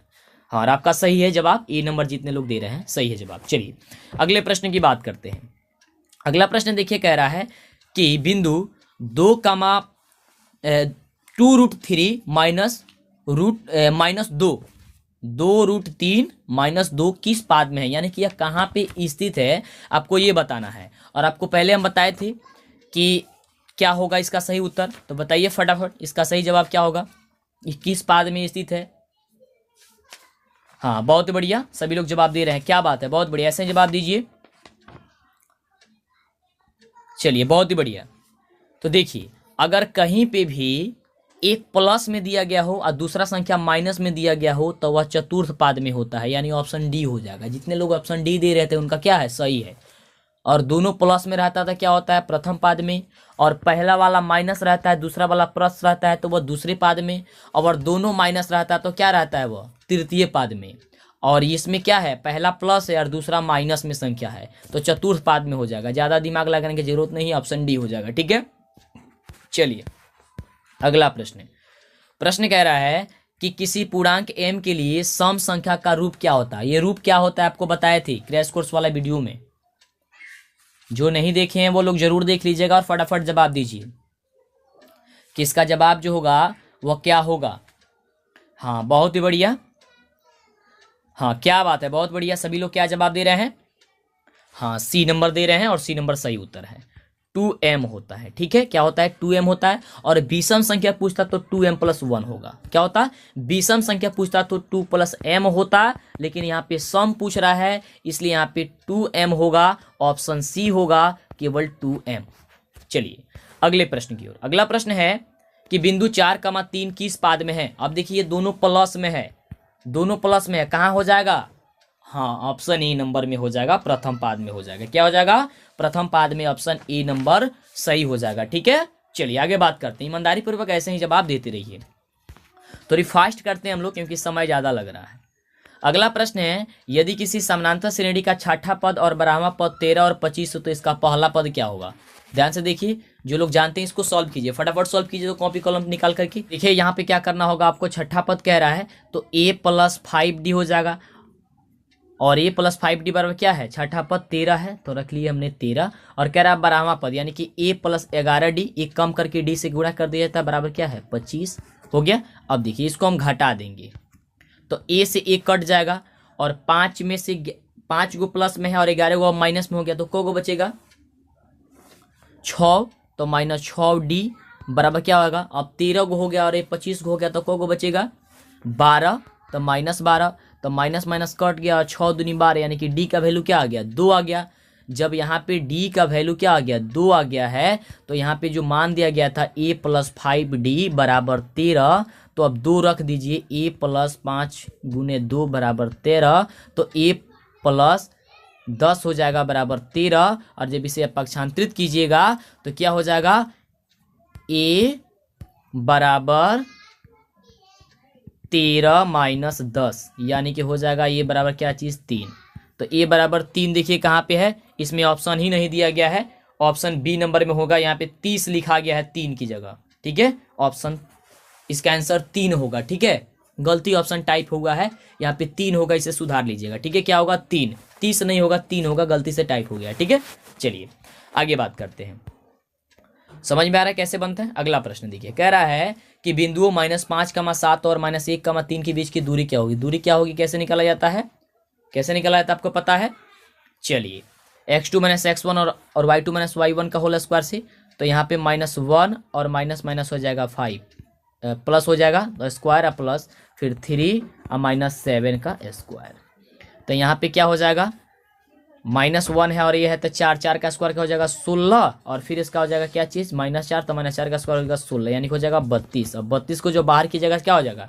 हाँ, और आपका सही है जवाब, ए नंबर जितने लोग दे रहे हैं सही है जवाब। चलिए अगले प्रश्न की बात करते हैं। अगला प्रश्न देखिए, कह रहा है कि बिंदु 2,2√3 -2 -2 किस पाद में है, यानी कि यह कहाँ पे स्थित है आपको ये बताना है। और आपको पहले हम बताए थे कि क्या होगा इसका सही उत्तर, तो बताइए फटाफट इसका सही जवाब क्या होगा, किस पाद में स्थित है। हाँ बहुत बढ़िया, सभी लोग जवाब दे रहे हैं, क्या बात है, बहुत बढ़िया, ऐसे जवाब दीजिए। चलिए बहुत ही बढ़िया। तो देखिए अगर कहीं पे भी एक प्लस में दिया गया हो और दूसरा संख्या माइनस में दिया गया हो तो वह चतुर्थ पाद में होता है, यानी ऑप्शन डी हो जाएगा। जितने लोग ऑप्शन डी दे रहे थे उनका क्या है, सही है। और दोनों प्लस में रहता था क्या होता है, प्रथम पाद में, और पहला वाला माइनस रहता है, दूसरा वाला प्लस रहता है तो वह दूसरे पाद में, और दोनों माइनस रहता है तो क्या रहता है, वह तृतीय पाद में। और इसमें क्या है, पहला प्लस है और दूसरा माइनस में संख्या है, तो चतुर्थ पाद में हो जाएगा। ज़्यादा दिमाग लगाने की जरूरत नहीं है, ऑप्शन डी हो जाएगा। ठीक है, चलिए अगला प्रश्न कह रहा है कि किसी पूर्णांक m के लिए सम संख्या का रूप क्या होता है। ये रूप क्या होता है आपको बताए थे क्रैश कोर्स वाला वीडियो में, जो नहीं देखे हैं वो लोग जरूर देख लीजिएगा और फटाफट जवाब दीजिए कि इसका जवाब जो होगा वह क्या होगा। हाँ बहुत ही बढ़िया, हाँ क्या बात है, बहुत बढ़िया। सभी लोग क्या जवाब दे रहे हैं, हाँ सी नंबर दे रहे हैं और सी नंबर सही उत्तर है, 2m होता है। ठीक है, क्या होता है 2m होता है। और विषम संख्या पूछता तो 2m + 1 होगा। क्या होता, विषम संख्या पूछता तो 2 + m होता, लेकिन यहाँ पे सम पूछ रहा है इसलिए यहाँ पे 2m होगा, ऑप्शन सी होगा केवल 2m। चलिए अगले प्रश्न की ओर। अगला प्रश्न है कि बिंदु 4,3 किस पाद में है। अब देखिए दोनों प्लस में है, दोनों प्लस में है, कहाँ हो जाएगा, हाँ ऑप्शन ए नंबर में हो जाएगा, प्रथम पाद में हो जाएगा। क्या हो जाएगा, प्रथम पाद में, ऑप्शन ए नंबर सही हो जाएगा। ठीक है, चलिए आगे बात करते हैं। ईमानदारी पूर्वक ऐसे ही जवाब देते रहिए। थोड़ी फास्ट करते हैं हम लोग क्योंकि समय ज्यादा लग रहा है। अगला प्रश्न है, यदि किसी समानांतर श्रेणी का छठा पद और 12वां पद 13 और 25 हो तो इसका पहला पद क्या होगा। ध्यान से देखिए, जो लोग जानते हैं इसको सॉल्व कीजिए, फटाफट सॉल्व कीजिए। तो कॉपी कलम निकाल करके देखिए, यहाँ पे क्या करना होगा आपको, छठा पद कह रहा है तो a + 5d हो जाएगा, और a + 5d बराबर क्या है, छठा पद 13 है तो रख लिए हमने 13, और कह रहा है 12वां पद यानी कि a + 11d, एक कम करके d से गुणा कर दिया जाता है, बराबर क्या है 25 हो गया। अब देखिए इसको हम घटा देंगे तो a से 1 कट जाएगा, और 5 में से 5 गो प्लस में है और 11 गो माइनस में हो गया, तो को बचेगा 6, तो -6d बराबर क्या होगा, अब 13 गो हो गया और 25 गो हो गया, तो को बचेगा 12, तो -12, तो माइनस माइनस कट गया और 6 दूनी 12, यानी कि d का वैल्यू क्या आ गया, 2 आ गया। जब यहाँ पे d का वैल्यू क्या आ गया, 2 आ गया है, तो यहाँ पे जो मान दिया गया था a + 5d बराबर 13, तो अब 2 रख दीजिए, a + 5 × 2 बराबर 13, तो a + 10 हो जाएगा बराबर 13, और जब इसे पक्षांतरित कीजिएगा तो क्या हो जाएगा, a बराबर 13 - 10, यानी कि हो जाएगा ये बराबर क्या चीज़ 3। तो a बराबर 3 देखिए कहाँ पे है, इसमें ऑप्शन ही नहीं दिया गया है, ऑप्शन बी नंबर में होगा, यहाँ पे 30 लिखा गया है 3 की जगह। ठीक है, ऑप्शन इसका आंसर 3 होगा। ठीक है, गलती ऑप्शन टाइप हुआ है, यहाँ पे 3 होगा, इसे सुधार लीजिएगा। ठीक है, क्या होगा 3, 30 नहीं होगा 3 होगा, गलती से टाइप हो गया। ठीक है, चलिए आगे बात करते हैं। समझ में आ रहा है कैसे बनता है। अगला प्रश्न देखिए, कह रहा है कि बिंदुओं -5,7 और -1,3 के बीच की दूरी क्या होगी। दूरी क्या होगी, कैसे निकाला जाता है, कैसे निकाला जाता है आपको पता है। चलिए x2 - x1 और y2 - y1 का होल स्क्वायर से, तो यहाँ पे -1 और माइनस माइनस हो जाएगा 5, प्लस हो जाएगा तो स्क्वायर, प्लस फिर 3 और -7 का स्क्वायर, तो यहाँ पे क्या हो जाएगा, -1 है और ये है तो 4, 4 का स्क्वायर क्या हो जाएगा 16, और फिर इसका हो जाएगा क्या चीज़ -4, तो -4 का स्क्वायर हो जाएगा 16, यानी हो जाएगा 32। अब 32 को जो बाहर की जगह क्या हो जाएगा,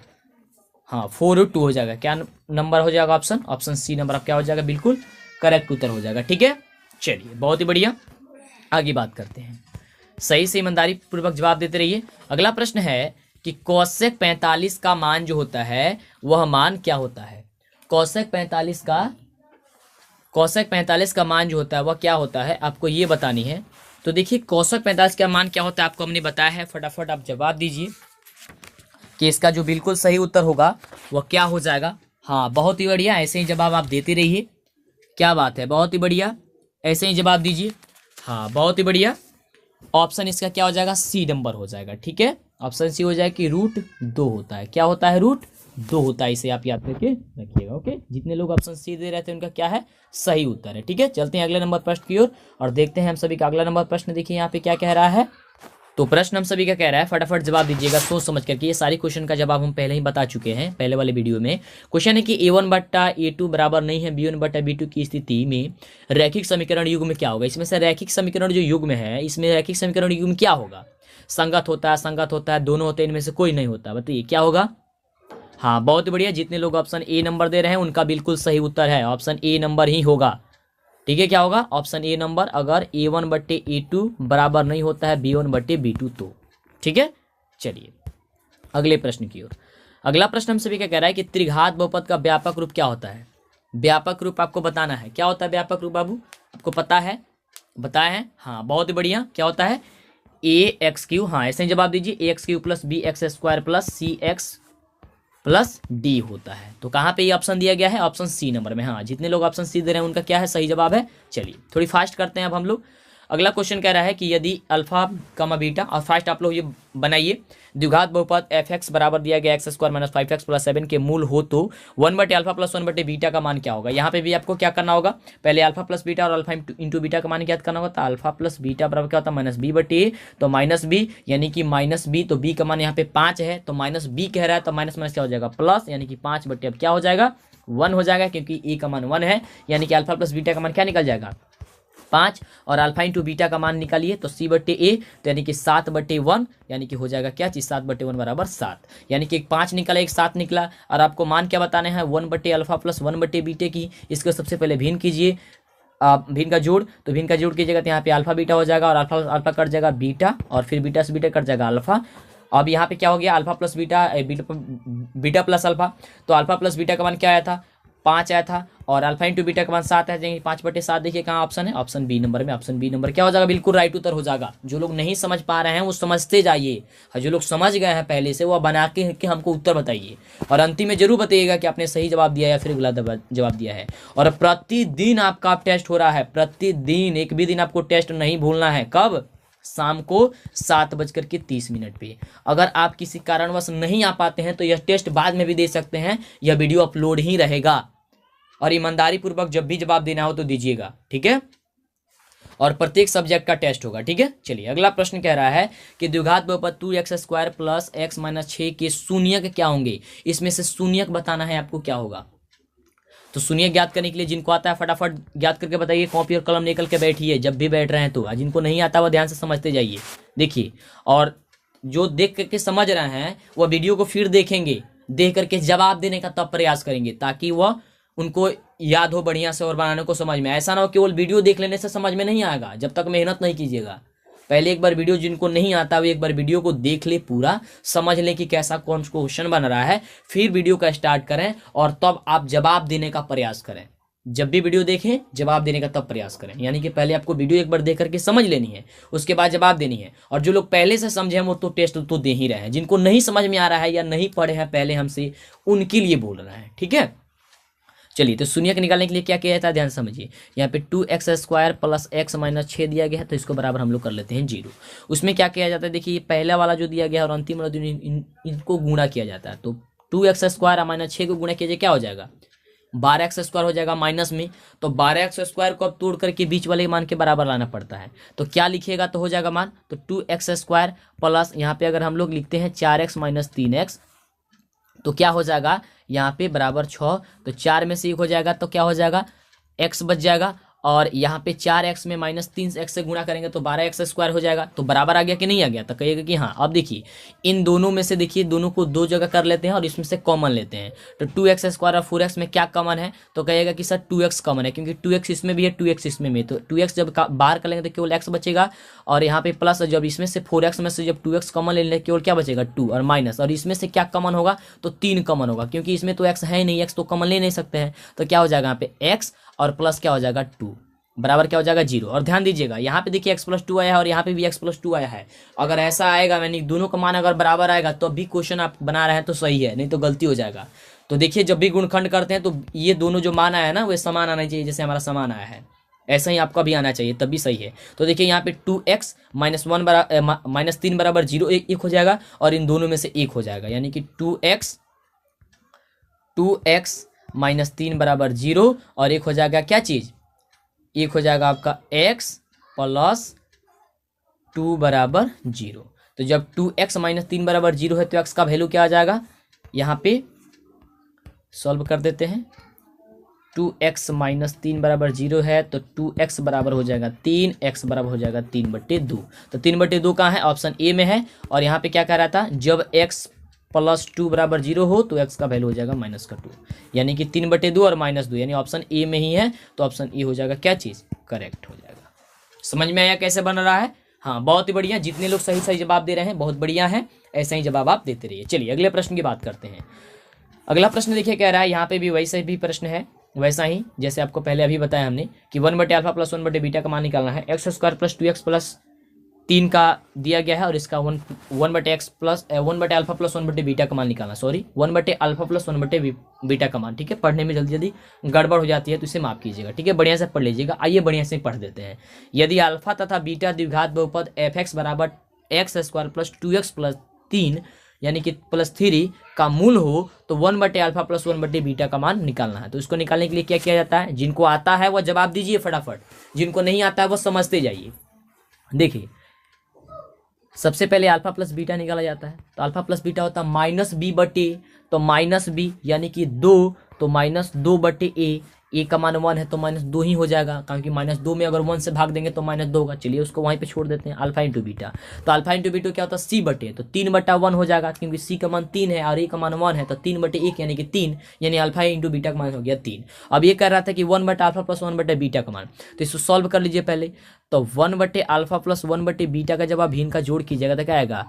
हाँ 4√2 हो जाएगा। क्या नंबर हो जाएगा, ऑप्शन सी नंबर, अब क्या हो जाएगा, बिल्कुल करेक्ट उत्तर हो जाएगा। ठीक है, चलिए बहुत ही बढ़िया, आगे बात करते हैं। सही से ईमानदारी पूर्वक जवाब देते रहिए। अगला प्रश्न है कि कोसेक 45 का मान जो होता है वह मान क्या होता है। कोसेक 45 का कोसक 45 का मान जो होता है वह क्या होता है, आपको ये बतानी है। तो देखिए कोसक 45 का मान क्या होता है आपको हमने बताया है, फटाफट आप जवाब दीजिए कि इसका जो बिल्कुल सही उत्तर होगा वह क्या हो जाएगा। हाँ बहुत ही बढ़िया, ऐसे ही जवाब आप देते रहिए, क्या बात है, बहुत ही बढ़िया, ऐसे ही जवाब दीजिए। हाँ बहुत ही बढ़िया, ऑप्शन इसका क्या हो जाएगा, सी नंबर हो जाएगा। ठीक है, ऑप्शन सी हो जाएगा कि √2 होता है। क्या होता है, √2 होता है, इसे आप याद करके रखिएगा। ओके, जितने लोग ऑप्शन सी दे रहे थे उनका क्या है, सही उत्तर है। ठीक है, चलते हैं अगले नंबर प्रश्न की ओर और देखते हैं हम सभी का अगला नंबर प्रश्न। देखिए यहाँ पे क्या कह रहा है, तो प्रश्न हम सभी का कह रहा है, फटाफट जवाब दीजिएगा सोच समझ करके। ये सारी क्वेश्चन का जवाब हम पहले ही बता चुके हैं पहले वाले वीडियो में। क्वेश्चन है कि a1 बट्टा a2 बराबर नहीं है b1 बट्टा b2 की स्थिति में रैखिक समीकरण युग्म क्या होगा। इसमें से रैखिक समीकरण जो युग्म है, इसमें रैखिक समीकरण युग्म क्या होगा, संगत होता है, असंगत होता है, दोनों होते हैं, इनमें से कोई नहीं होता, बताइए क्या होगा। हाँ बहुत बढ़िया, जितने लोग ऑप्शन ए नंबर दे रहे हैं उनका बिल्कुल सही उत्तर है, ऑप्शन ए नंबर ही होगा। ठीक है, क्या होगा, ऑप्शन ए नंबर, अगर a1 बट्टे a2 बराबर नहीं होता है b1 बट्टे b2 तो। ठीक है, चलिए अगले प्रश्न की ओर। अगला प्रश्न हम सभी का कह रहा है कि त्रिघात बहुपद का व्यापक रूप क्या होता है। व्यापक रूप आपको बताना है, क्या होता है व्यापक रूप बाबू, आपको पता है, बताया है। हाँ बहुत ही बढ़िया, क्या होता है, ax3, हाँ ऐसे ही जवाब दीजिए, ax3 plus bx² plus cx plus D होता है। तो कहाँ पे ये ऑप्शन दिया गया है, ऑप्शन सी नंबर में। हाँ जितने लोग ऑप्शन सी दे रहे हैं उनका क्या है, सही जवाब है। चलिए थोड़ी फास्ट करते हैं अब हम लोग। अगला क्वेश्चन कह रहा है कि यदि अल्फा कमा बीटा, और फास्ट आप लोग ये बनाइए, द्विघात बहुपद f(x) बराबर दिया गया x² माइनस 5x प्लस 7 के मूल हो तो 1 बटे अल्फा प्लस 1 बटे बीटा का मान क्या होगा। यहाँ पे भी आपको क्या करना होगा, पहले अल्फा प्लस बीटा और अल्फा इंटू बीटा का मान ज्ञात करना होगा। तो अल्फा प्लस बीटा बराबर क्या होता है, माइनस बी बटे ए, तो माइनस बी यानी कि माइनस बी, तो बी का मान यहाँ पे 5 है, तो माइनस बी कह रहा है, तो माइनस माइनस क्या हो जाएगा, प्लस, यानी कि 5 बटे अब क्या हो जाएगा, 1 हो जाएगा, क्योंकि ए का मान 1 है, यानी कि अल्फा प्लस बीटा का मान क्या निकल जाएगा, 5, और अल्फा इंटू बीटा का मान निकालिए तो सी बटे ए, तो यानी कि 7/1, यानी कि हो जाएगा क्या चीज, 7/1 बराबर 7, यानी कि एक 5 निकला एक 7 निकला। और आपको मान क्या बताने हैं, 1 बटे अल्फा प्लस 1 बटे बीटे की। इसको सबसे पहले भिन्न कीजिए, भिन्न का जोड़, तो भिन्न का जोड़ कीजिएगा तो यहाँ पे अल्फा बीटा हो जाएगा, और अल्फा अल्फा कट जाएगा बीटा, और फिर बीटा से बीटा कट जाएगा अल्फा। अब यहाँ पे क्या हो गया, alpha plus beta, beta plus alpha, तो अल्फा प्लस बीटा का मान क्या आया था, 5 आया था, और अल्फा इंटू बीटा का मान 7 है, 5/7। देखिए कहाँ ऑप्शन है, ऑप्शन बी नंबर में। ऑप्शन बी नंबर क्या हो जाएगा, बिल्कुल राइट उत्तर हो जाएगा। जो लोग नहीं समझ पा रहे हैं वो समझते जाइए, और जो लोग समझ गए हैं पहले से वो बना के हमको उत्तर बताइए, और अंतिम में जरूर बताइएगा कि आपने सही जवाब दिया या फिर गलत जवाब दिया है। और प्रतिदिन आपका टेस्ट हो रहा है, प्रतिदिन, एक भी दिन आपको टेस्ट नहीं भूलना है। कब, शाम को 7:30 पे। अगर आप किसी कारणवश नहीं आ पाते हैं तो यह टेस्ट बाद में भी दे सकते हैं, यह वीडियो अपलोड ही रहेगा, और ईमानदारी पूर्वक जब भी जवाब देना हो तो दीजिएगा। ठीक है, और प्रत्येक सब्जेक्ट का टेस्ट होगा। ठीक है, चलिए अगला प्रश्न कह रहा है कि द्विघात बहुपद 2x² प्लस x माइनस 6 के शून्यक क्या होंगे। इसमें से शून्यक बताना है आपको, क्या होगा। तो शून्यक ज्ञात करने के लिए जिनको आता है फटाफट ज्ञात करके बताइए, कॉपी और कलम निकल के बैठिए जब भी बैठ रहे हैं तो। जिनको नहीं आता वो ध्यान से समझते जाइए, देखिए, और जो देख करके समझ रहे हैं वह वीडियो को फिर देखेंगे, देख करके जवाब देने का तब प्रयास करेंगे, ताकि वह उनको याद हो बढ़िया से और बनाने को समझ में। ऐसा ना हो केवल वीडियो देख लेने से समझ में नहीं आएगा, जब तक मेहनत नहीं कीजिएगा। पहले एक बार वीडियो, जिनको नहीं आता वो एक बार वीडियो को देख ले, पूरा समझ ले कि कैसा कौन क्वेश्चन बन रहा है, फिर वीडियो का स्टार्ट करें, और तब आप जवाब देने का प्रयास करें। जब भी वीडियो देखें जवाब देने का तब प्रयास करें, यानी कि पहले आपको वीडियो एक बार देख करके समझ लेनी है, उसके बाद जवाब देनी है। और जो लोग पहले से समझे हैं वो तो टेस्ट तो दे ही रहे हैं, जिनको नहीं समझ में आ रहा है या नहीं पढ़े हैं पहले हमसे, उनके लिए बोल रहा है। ठीक है, चलिए तो शून्यक निकालने के लिए क्या किया जाता है, ध्यान समझिए। यहाँ पे 2x² प्लस x माइनस 6 दिया गया है, तो इसको बराबर हम लोग कर लेते हैं 0। उसमें क्या किया जाता है, देखिए पहला वाला जो दिया गया है और अंतिम वाला जो इनको गुणा किया जाता है। तो 2x² माइनस 6 को गुणा किया जाए क्या हो जाएगा, 12x² हो जाएगा माइनस में। तो 12x² को अब तोड़ करके बीच वाले मान के बराबर लाना पड़ता है, तो क्या लिखिएगा तो हो जाएगा मान, तो 2x² प्लस यहाँ पे अगर हम लोग लिखते हैं 4x माइनस 3x, तो क्या हो जाएगा यहाँ पे बराबर 6, तो 4 में से 1 हो जाएगा, तो क्या हो जाएगा, x बच जाएगा, और यहाँ पे 4x में माइनस 3x से गुणा करेंगे तो 12x² हो जाएगा। तो बराबर आ गया कि नहीं आ गया, तो कहिएगा कि हाँ। अब देखिए इन दोनों में से, देखिए दोनों को दो जगह कर लेते हैं और इसमें से कॉमन लेते हैं। तो 2x² और 4x में क्या कॉमन है, तो कहिएगा कि सर 2x कॉमन है, क्योंकि 2x इसमें भी है 2x इसमें भी। तो 2x जब बाहर कर लेंगे तो केवल x बचेगा, और यहाँ पे प्लस जब इसमें से 4x में से जब 2x कॉमन ले लेंगे केवल क्या बचेगा 2, और माइनस, और इसमें से क्या कॉमन होगा, तो 3 कॉमन होगा, क्योंकि इसमें तो x है ही नहीं, x तो कॉमन ले नहीं सकते हैं। तो क्या हो जाएगा यहाँ पे x और प्लस क्या हो जाएगा 2 बराबर क्या हो जाएगा 0। और ध्यान दीजिएगा यहाँ पे देखिए x+2 आया है और यहाँ पे भी x+2 आया है। अगर ऐसा आएगा यानी दोनों का मान अगर बराबर आएगा तो भी क्वेश्चन आप बना रहे हैं तो सही है, नहीं तो गलती हो जाएगा। तो देखिए जब भी गुणखंड करते हैं तो ये दोनों जो मान आया है ना वो समान आना चाहिए, जैसे हमारा समान आया है ऐसा ही आपका भी आना चाहिए तब भी सही है। तो देखिए यहाँ पे 2x - 3 बराबर 0 एक हो जाएगा और इन दोनों में से एक हो जाएगा, यानी कि 2x - 3 बराबर 0 और एक हो जाएगा क्या चीज़, एक हो जाएगा आपका x + 2 बराबर 0। तो जब 2x - 3 बराबर 0 है तो x का वैल्यू क्या आ जाएगा, यहाँ पे सॉल्व कर देते हैं। 2x - 3 बराबर 0 है तो 2x बराबर हो जाएगा 3, x बराबर हो जाएगा 3/2। तो 3/2 कहाँ है, ऑप्शन ए में है। और यहाँ पे क्या कह रहा था, जब x + 2 बराबर 0 हो तो x का वैल्यू हो जाएगा -2, यानी कि 3/2 और -2, यानी ऑप्शन ए में ही है। तो ऑप्शन ए हो जाएगा क्या चीज़, करेक्ट हो जाएगा। समझ में आया कैसे बन रहा है। हाँ बहुत ही बढ़िया, जितने लोग सही सही जवाब दे रहे हैं बहुत बढ़िया है, ऐसा ही जवाब आप देते रहिए। चलिए अगले प्रश्न की बात करते हैं। अगला प्रश्न देखिए कह रहा है, यहाँ पे भी वैसे भी प्रश्न है, वैसा ही जैसे आपको पहले अभी बताया हमने कि 1/α + 1/β का मान निकालना है। x² + 2x + 3 का दिया गया है और इसका 1/α + 1/β का मान निकालना, सॉरी 1/α + 1/β का मान। ठीक है, पढ़ने में जल्दी जल्दी गड़बड़ हो जाती है तो इसे माफ कीजिएगा। ठीक है, बढ़िया से पढ़ लीजिएगा। आइए बढ़िया से पढ़ देते हैं। यदि अल्फा तथा बीटा द्विघात बहुपद fx बराबर x² + 2x + 3 यानी कि +3 का मूल हो तो 1/α + 1/β का मान निकालना है। तो इसको निकालने के लिए क्या किया जाता है, जिनको आता है वो जवाब दीजिए फटाफट, जिनको नहीं आता है वो समझते जाइए। देखिए सबसे पहले अल्फा प्लस बीटा निकाला जाता है, तो अल्फा प्लस बीटा होता है -b/a, तो -b यानी कि 2, तो -2/a, a का मान 1 है तो -2 ही हो जाएगा, क्योंकि -2 में अगर 1 से भाग देंगे तो -2 होगा। चलिए उसको वहीं पे छोड़ देते हैं, अल्फा इंटू बीटा। तो अल्फा इंटू बीटा क्या होता है c/a, तो 3/1 हो जाएगा, क्योंकि c का मान 3 है और a का मान 1 है, तो 3/1 यानी कि 3, यानी अल्फा इंटू बीटा का मान हो गया 3। अब ये कह रहा था कि 1/α + 1/β का मान, तो इसको सॉल्व कर लीजिए पहले। तो 1/α + 1/β का जब आप भिन्न का जोड़ कीजिएगा तो क्या आएगा,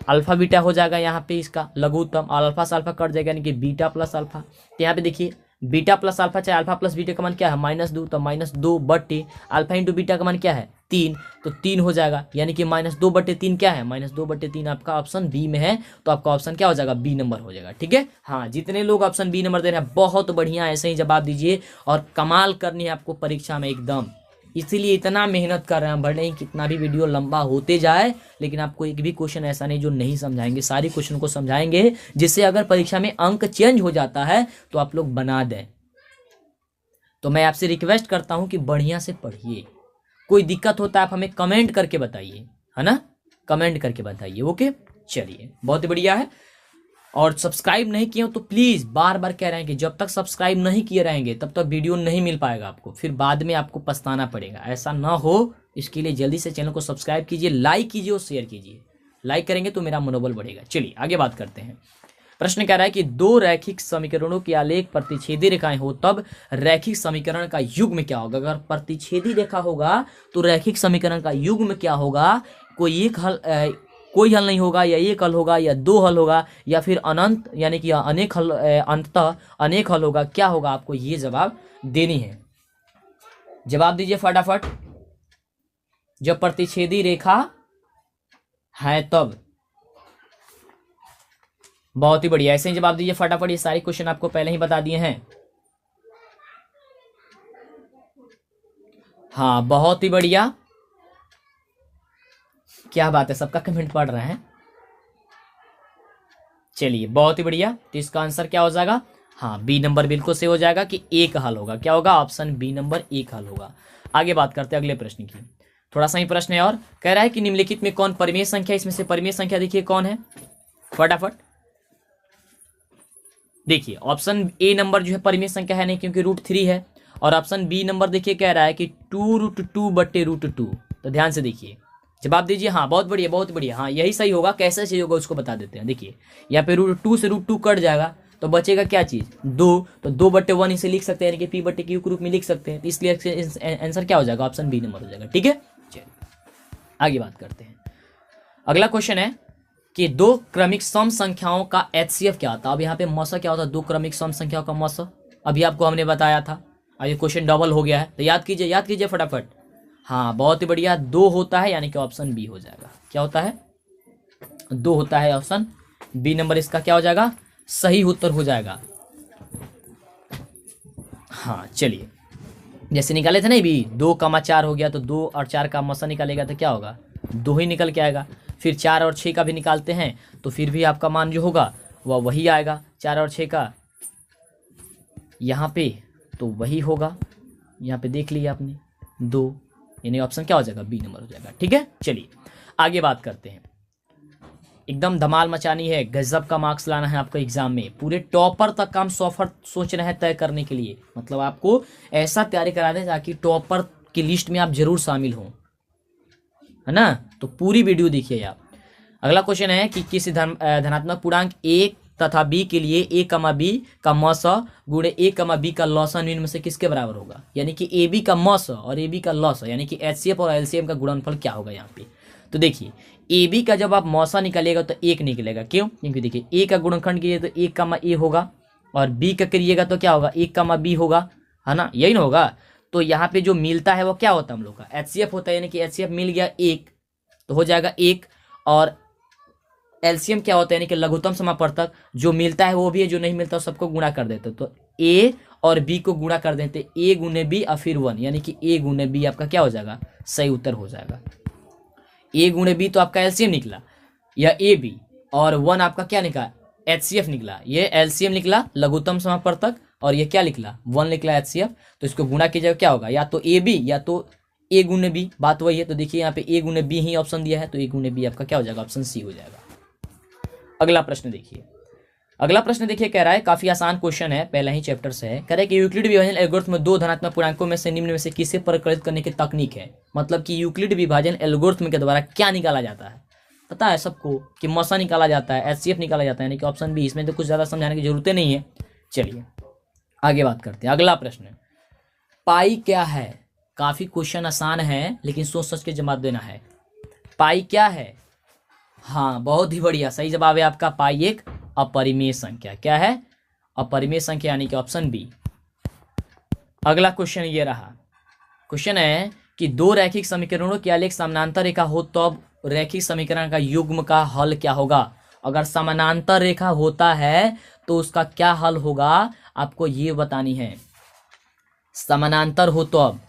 अल्फा बीटा हो जाएगा यहाँ पे इसका लघुत्तम, अल्फा से अल्फा कट जाएगा यानी कि बीटा प्लस अल्फा। तो यहाँ पे देखिए बीटा प्लस अल्फा चाहे अल्फा प्लस बीटा का मान क्या है -2, तो -2/, अल्फा इंटू बीटा का मान क्या है 3, तो 3 हो जाएगा, यानी कि -2/3 क्या है, -2/3 आपका ऑप्शन बी में है। तो आपका ऑप्शन क्या हो जाएगा, बी नंबर हो जाएगा। ठीक है, हाँ जितने लोग ऑप्शन बी नंबर दे रहे हैं बहुत बढ़िया, ऐसे ही जवाब दीजिए और कमाल करनी है आपको परीक्षा में एकदम। इसीलिए इतना मेहनत कर रहे हैं, भले ही कितना भी वीडियो लंबा होते जाए लेकिन आपको एक भी क्वेश्चन ऐसा नहीं जो नहीं समझाएंगे, सारी क्वेश्चन को समझाएंगे, जिससे अगर परीक्षा में अंक चेंज हो जाता है तो आप लोग बना दें। तो मैं आपसे रिक्वेस्ट करता हूं कि बढ़िया से पढ़िए, कोई दिक्कत होता है आप हमें कमेंट करके बताइए, है ना, कमेंट करके बताइए। ओके चलिए बहुत ही बढ़िया है। और सब्सक्राइब नहीं किए हो तो प्लीज़ बार बार कह रहे हैं कि जब तक सब्सक्राइब नहीं किए रहेंगे तब तक वीडियो नहीं मिल पाएगा आपको, फिर बाद में आपको पछताना पड़ेगा, ऐसा ना हो इसके लिए जल्दी से चैनल को सब्सक्राइब कीजिए, लाइक कीजिए और शेयर कीजिए। लाइक करेंगे तो मेरा मनोबल बढ़ेगा। चलिए आगे बात करते हैं। प्रश्न कह रहा है कि दो रैखिक समीकरणों के आलेख प्रतिच्छेदी रेखाएं हो तब रैखिक समीकरण का युग्म क्या होगा। अगर प्रतिच्छेदी रेखा होगा तो रैखिक समीकरण का युग्म क्या होगा, कोई हल नहीं होगा, या एक हल होगा, या दो हल होगा, या फिर अनंत यानी कि अनेक हल, अंततः अनेक हल होगा। क्या होगा, आपको ये जवाब देनी है। जवाब दीजिए फटाफट। जब प्रतिच्छेदी रेखा है तब, बहुत ही बढ़िया, ऐसे ही जवाब दीजिए फटाफट। ये सारे क्वेश्चन आपको पहले ही बता दिए हैं। हाँ बहुत ही बढ़िया, क्या बात है, सबका कमेंट पढ़ रहे हैं। चलिए बहुत ही बढ़िया, तो इसका आंसर क्या हो जाएगा, हाँ बी नंबर बिल्कुल सही हो जाएगा कि एक हल होगा। क्या होगा, ऑप्शन बी नंबर एक हल होगा। आगे बात करते हैं अगले प्रश्न की। थोड़ा सा ही प्रश्न है और कह रहा है कि निम्नलिखित में कौन परिमेय संख्या, इसमें से परिमेय संख्या देखिए कौन है, फटाफट देखिए। ऑप्शन ए नंबर जो है परिमेय संख्या है नहीं, क्योंकि √3 है। और ऑप्शन बी नंबर देखिए कह रहा है कि 2√2/√2। तो ध्यान से देखिए, जवाब दीजिए। हाँ बहुत बढ़िया बहुत बढ़िया, हाँ यही सही होगा। कैसे सही होगा उसको बता देते हैं। देखिए यहाँ पे √2 से √2 कट जाएगा तो बचेगा क्या चीज़, 2, तो 2/1 इसे लिख सकते हैं, यानी कि p/q के रूप में लिख सकते हैं। तो इसलिए आंसर क्या हो जाएगा, ऑप्शन बी नंबर हो जाएगा। ठीक है चलिए आगे बात करते हैं। अगला क्वेश्चन है कि दो क्रमिक सम संख्याओं का HCF क्या होता है। अब यहाँ पे मौसा क्या होता है, दो क्रमिक सम संख्याओं का मौसा, अभी आपको हमने बताया था। अब ये क्वेश्चन डबल हो गया है, तो याद कीजिए फटाफट। हाँ बहुत ही बढ़िया, 2 होता है यानी कि ऑप्शन बी हो जाएगा। क्या होता है? 2 होता है, ऑप्शन बी नंबर इसका क्या हो जाएगा? सही उत्तर हो जाएगा। हाँ चलिए, जैसे निकाले थे ना भी 2,4 हो गया, तो 2 और 4 का मसा निकालेगा तो क्या होगा? 2 ही निकल के आएगा। फिर 4 और 6 का भी निकालते हैं तो फिर भी आपका मान जो होगा वह वही आएगा, 4 और 6 का यहाँ पे तो वही होगा। यहाँ पे देख लिया आपने 2, यानी ऑप्शन क्या हो जाएगा? बी नंबर हो जाएगा। ठीक है, चलिए आगे बात करते हैं। एकदम धमाल मचानी है, गजब का मार्क्स लाना है आपको एग्जाम में, पूरे टॉपर तक का हम सफर सोच रहे हैं तय करने के लिए। मतलब आपको ऐसा तैयारी करा दें ताकि टॉपर की लिस्ट में आप जरूर शामिल हों, है ना? तो पूरी वीडियो देखिए आप। अगला क्वेश्चन है कि किसी धनात्मक पूर्णांक a तथा b के लिए a, b का मस गुणे a, b का लॉस निम्न में से किसके बराबर होगा? यानी कि ab का मस और ab का लॉस, यानी कि HCF और LCM का गुणनफल क्या होगा यहाँ पे? तो देखिए AB का जब आप मौसा निकालिएगा तो 1 निकलेगा। क्यों? क्योंकि देखिए A का गुणनखंड कीजिए तो 1, A होगा, और B का करिएगा तो क्या होगा? 1, B होगा, है ना? यही ना होगा। तो यहाँ पे जो मिलता है वो क्या होता है हम लोग का? HCF होता है, यानी कि HCF मिल गया 1 तो हो जाएगा 1, और LCM क्या होता है? यानी कि लघुत्तम समापवर्तक, जो मिलता है वो भी है, जो नहीं मिलता सबको गुणा कर देते। तो A और B को गुणा कर देते, A गुने B और फिर 1, यानी कि A गुने B आपका क्या हो जाएगा? सही उत्तर हो जाएगा। A गुणे B तो आपका LCM निकला या AB, और 1 आपका क्या निकला? HCF निकला। ये LCM निकला लघुत्तम समापवर्तक, और ये क्या निकला? 1 निकला HCF। तो इसको गुणा कीजिएगा क्या होगा? या तो AB या तो A गुणे B, बात वही है। तो देखिए यहाँ पे A गुणे B ही ऑप्शन दिया है, तो A गुणे B आपका क्या हो जाएगा? ऑप्शन सी हो जाएगा। अगला प्रश्न देखिए, कह रहा है, काफी आसान क्वेश्चन है, पहला ही चैप्टर से है। कह रहा है कि यूक्लिड विभाजन एल्गोरिथम में 2 धनात्मक पूर्णांकों में से निम्न में से किसे परिकलित करने की तकनीक है? मतलब कि यूक्लिड विभाजन एल्गोरिथम के द्वारा क्या निकाला जाता है? पता है सबको कि मसा निकाला जाता है, HCF निकाला जाता है, यानी कि ऑप्शन बी। इसमें तो कुछ ज्यादा समझाने की जरूरत नहीं है। चलिए आगे बात करते हैं। अगला प्रश्न, पाई क्या है? काफी क्वेश्चन आसान है, लेकिन सोच सोच के जवाब देना है। पाई क्या है? हाँ बहुत ही बढ़िया, सही जवाब है आपका। पाई एक अपरिमेय संख्या। क्या है? अपरिमेय संख्या, यानी कि ऑप्शन बी। अगला क्वेश्चन ये रहा। क्वेश्चन है कि 2 रैखिक समीकरणों की आलेख समानांतर रेखा हो तो अब रैखिक समीकरण का युग्म का हल क्या होगा? अगर समानांतर रेखा होता है तो उसका क्या हल होगा आपको ये बतानी है। समानांतर हो तो अब,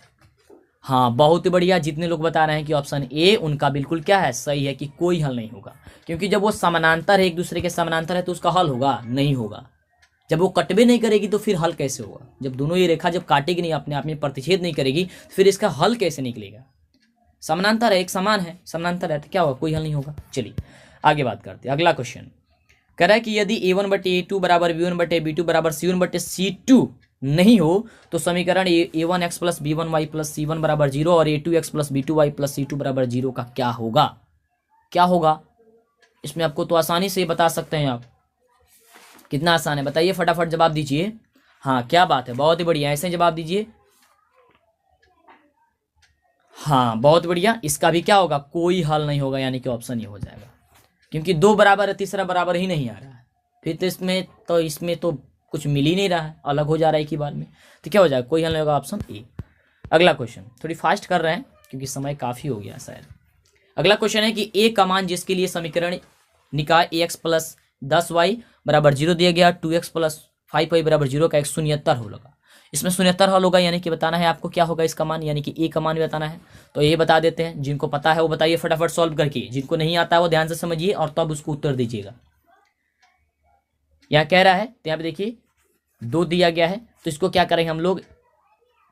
हाँ बहुत ही बढ़िया, जितने लोग बता रहे हैं कि ऑप्शन ए उनका बिल्कुल क्या है? सही है कि कोई हल नहीं होगा। क्योंकि जब वो समानांतर है, एक दूसरे के समानांतर है, तो उसका हल होगा? नहीं होगा। जब वो कटबे नहीं करेगी तो फिर हल कैसे होगा? जब दोनों ये रेखा जब काटेगी नहीं, अपने आप में प्रतिच्छेद नहीं करेगी, फिर इसका हल कैसे निकलेगा? समानांतर है, एक समान है, समानांतर है तो क्या होगा? कोई हल नहीं होगा। चलिए आगे बात करते हैं। अगला क्वेश्चन कह रहा है कि यदि a1/a2 बराबर b1/b2 बराबर c1/c2 नहीं हो तो समीकरण a1x plus b1y plus c1 बराबर 0 और a2x plus b2y plus c2 बराबर 0 का क्या होगा? क्या होगा? इसमें आपको तो आसानी से बता सकते हैं आप। कितना आसान है बताइए, फटाफट जवाब दीजिए। हाँ क्या बात है, बहुत ही बढ़िया, ऐसे जवाब दीजिए। हाँ बहुत बढ़िया, इसका भी क्या होगा? कोई हल नहीं होगा, यानी कि ऑप्शन ही हो जाएगा। क्योंकि 2 बराबर है, तीसरा बराबर ही नहीं आ रहा है, फिर तो इसमें तो कुछ मिल ही नहीं रहा है, अलग हो जा रहा है एक ही बार में, तो क्या हो जाएगा? कोई हल नहीं होगा, ऑप्शन ए। अगला क्वेश्चन थोड़ी फास्ट कर रहे हैं क्योंकि समय काफी हो गया शायद। अगला क्वेश्चन है कि ए का मान जिसके लिए समीकरण निकाय ax प्लस 10y बराबर 0 दिया गया, 2x प्लस 5y बराबर 0 का एक शून्यतर हल होगा। इसमें शून्यतर हल होगा, यानी कि बताना है आपको क्या होगा इसका मान, यानी कि ए का मान बताना है। तो ये बता देते हैं, जिनको पता है वो बताइए फटाफट सॉल्व करके, जिनको नहीं आता है वो ध्यान से समझिए और तब उसको उत्तर दीजिएगा। यहाँ कह रहा है, तो यहाँ पे देखिए 2 दिया गया है, तो इसको क्या करेंगे हम लोग?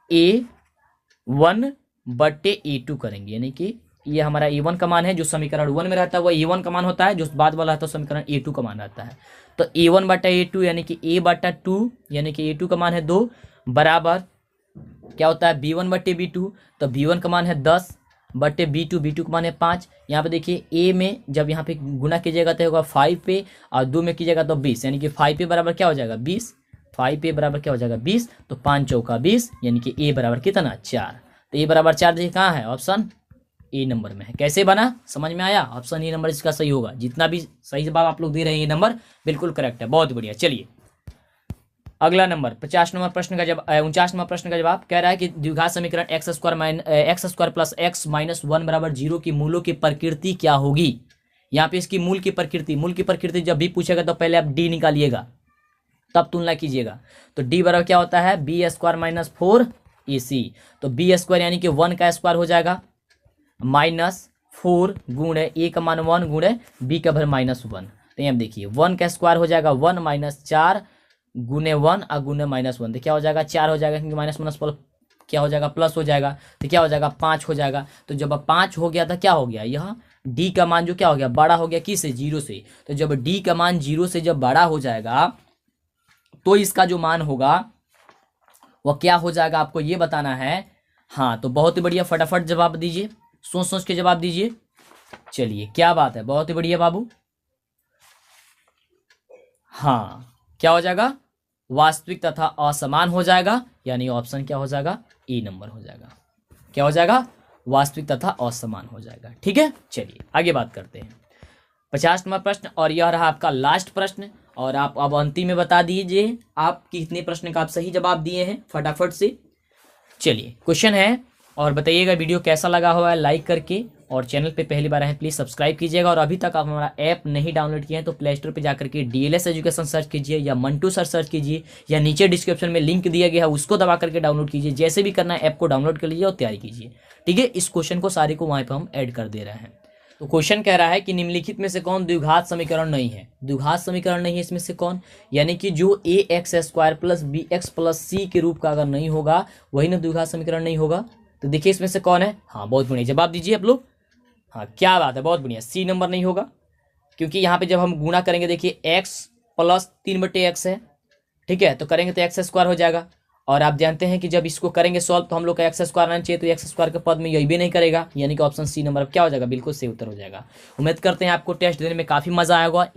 a1/a2 करेंगे, यानी कि ये हमारा a1 का मान है, जो समीकरण 1 में रहता है वो a1 का मान होता है, जो बाद वाला रहता है समीकरण a2 का मान रहता है। तो a1/a2 यानी कि a/2 यानी कि a2 का मान है 2 बराबर क्या होता है? b1/b2, तो b1 का मान है 10/b2, b2 का मान है 5। यहाँ पे देखिए a में जब यहाँ पे गुना कीजिएगा तो होगा 5 पे, और 2 में कीजिएगा तो 20, यानी कि 5 पे बराबर क्या हो जाएगा? 20। 5 पे बराबर क्या हो जाएगा? 20। तो 5 चौका 20, यानी कि a बराबर कितना? 4। तो a बराबर 4 देखिए कहाँ है? ऑप्शन ए नंबर में है। कैसे बना, समझ में आया? ऑप्शन ए नंबर इसका सही होगा। जितना भी सही जवाब आप लोग दे रहे हैं, ये नंबर बिल्कुल करेक्ट है, बहुत बढ़िया। चलिए अगला नंबर 50 नंबर प्रश्न का जवाब 49 नंबर प्रश्न का जवाब कह रहा है कि द्विघात समीकरण x square plus x minus 1 बराबर 0 की मूलों की प्रकृति क्या होगी। यहाँ पे इसकी मूल की प्रकृति जब भी पूछेगा तो पहले आप डी निकालिएगा, तब तुलना कीजिएगा। तो डी बराबर क्या होता है, बी स्क्वायर माइनस 4ac। तो बी स्क्वायर यानी कि 1 का स्क्वायर हो जाएगा माइनस 4 गुणे ए का मान 1 गुणे बी का भर माइनस 1। तो यहाँ देखिए 1 का स्क्वायर हो जाएगा 1 माइनस 4 गुने 1 और गुने माइनस 1। तो क्या हो जाएगा 4 हो जाएगा, क्योंकि माइनस माइनस क्या हो जाएगा प्लस हो जाएगा। तो क्या हो जाएगा 5 हो जाएगा। तो जब 5 हो गया था क्या हो गया, यह डी का मान जो क्या हो गया बड़ा हो गया किससे, 0 से। तो जब डी का मान 0 से जब बड़ा हो जाएगा तो इसका जो मान होगा वह क्या हो जाएगा, आपको ये बताना है। हाँ तो बहुत ही बढ़िया, फटाफट जवाब दीजिए, सोच सोच के जवाब दीजिए। चलिए क्या बात है, बहुत ही बढ़िया बाबू। हाँ क्या हो जाएगा, वास्तविक तथा असमान हो जाएगा, यानी ऑप्शन क्या हो जाएगा, ए नंबर हो जाएगा। क्या हो जाएगा, वास्तविक तथा असमान हो जाएगा। ठीक है, चलिए आगे बात करते हैं। 50 नंबर प्रश्न और यह रहा आपका लास्ट प्रश्न। और आप अब अंतिम में बता दीजिए आप कितने प्रश्न का आप सही जवाब दिए हैं फटाफट से। चलिए क्वेश्चन है और बताइएगा वीडियो कैसा लगा हुआ है, लाइक करके, और चैनल पे पहली बार आए प्लीज़ सब्सक्राइब कीजिएगा। और अभी तक आप हमारा ऐप नहीं डाउनलोड किए हैं तो प्ले स्टोर पर जाकर के DLS एजुकेशन सर्च कीजिए या मंटू सर सर्च कीजिए, या नीचे डिस्क्रिप्शन में लिंक दिया गया है उसको दबा करके डाउनलोड कीजिए। जैसे भी करना है ऐप को डाउनलोड कर लीजिए और तैयारी कीजिए। ठीक है, इस क्वेश्चन को सारे को वहाँ पर हम ऐड कर दे रहे हैं। तो क्वेश्चन कह रहा है कि निम्नलिखित में से कौन द्विघात समीकरण नहीं है। द्विघात समीकरण नहीं है इसमें से कौन, यानी कि जो ax square plus bx plus c के रूप का अगर नहीं होगा वही ना द्विघात समीकरण नहीं होगा। तो देखिए इसमें से कौन है। हाँ बहुत बढ़िया, जवाब दीजिए आप लोग। हाँ क्या बात है, बहुत बढ़िया, सी नंबर नहीं होगा, क्योंकि यहाँ पे जब हम गुणा करेंगे देखिए x प्लस 3/x है, ठीक है, तो करेंगे तो एक्स स्क्वायर हो जाएगा। और आप जानते हैं कि जब इसको करेंगे सॉल्व तो हम लोग का एक्स स्क्वायर आना चाहिए, तो एक्स स्क्वायर के पद में यही भी नहीं करेगा, यानी कि ऑप्शन सी नंबर क्या हो जाएगा, बिल्कुल सही उत्तर हो जाएगा। उम्मीद करते हैं आपको टेस्ट देने में काफ़ी मजा आएगा।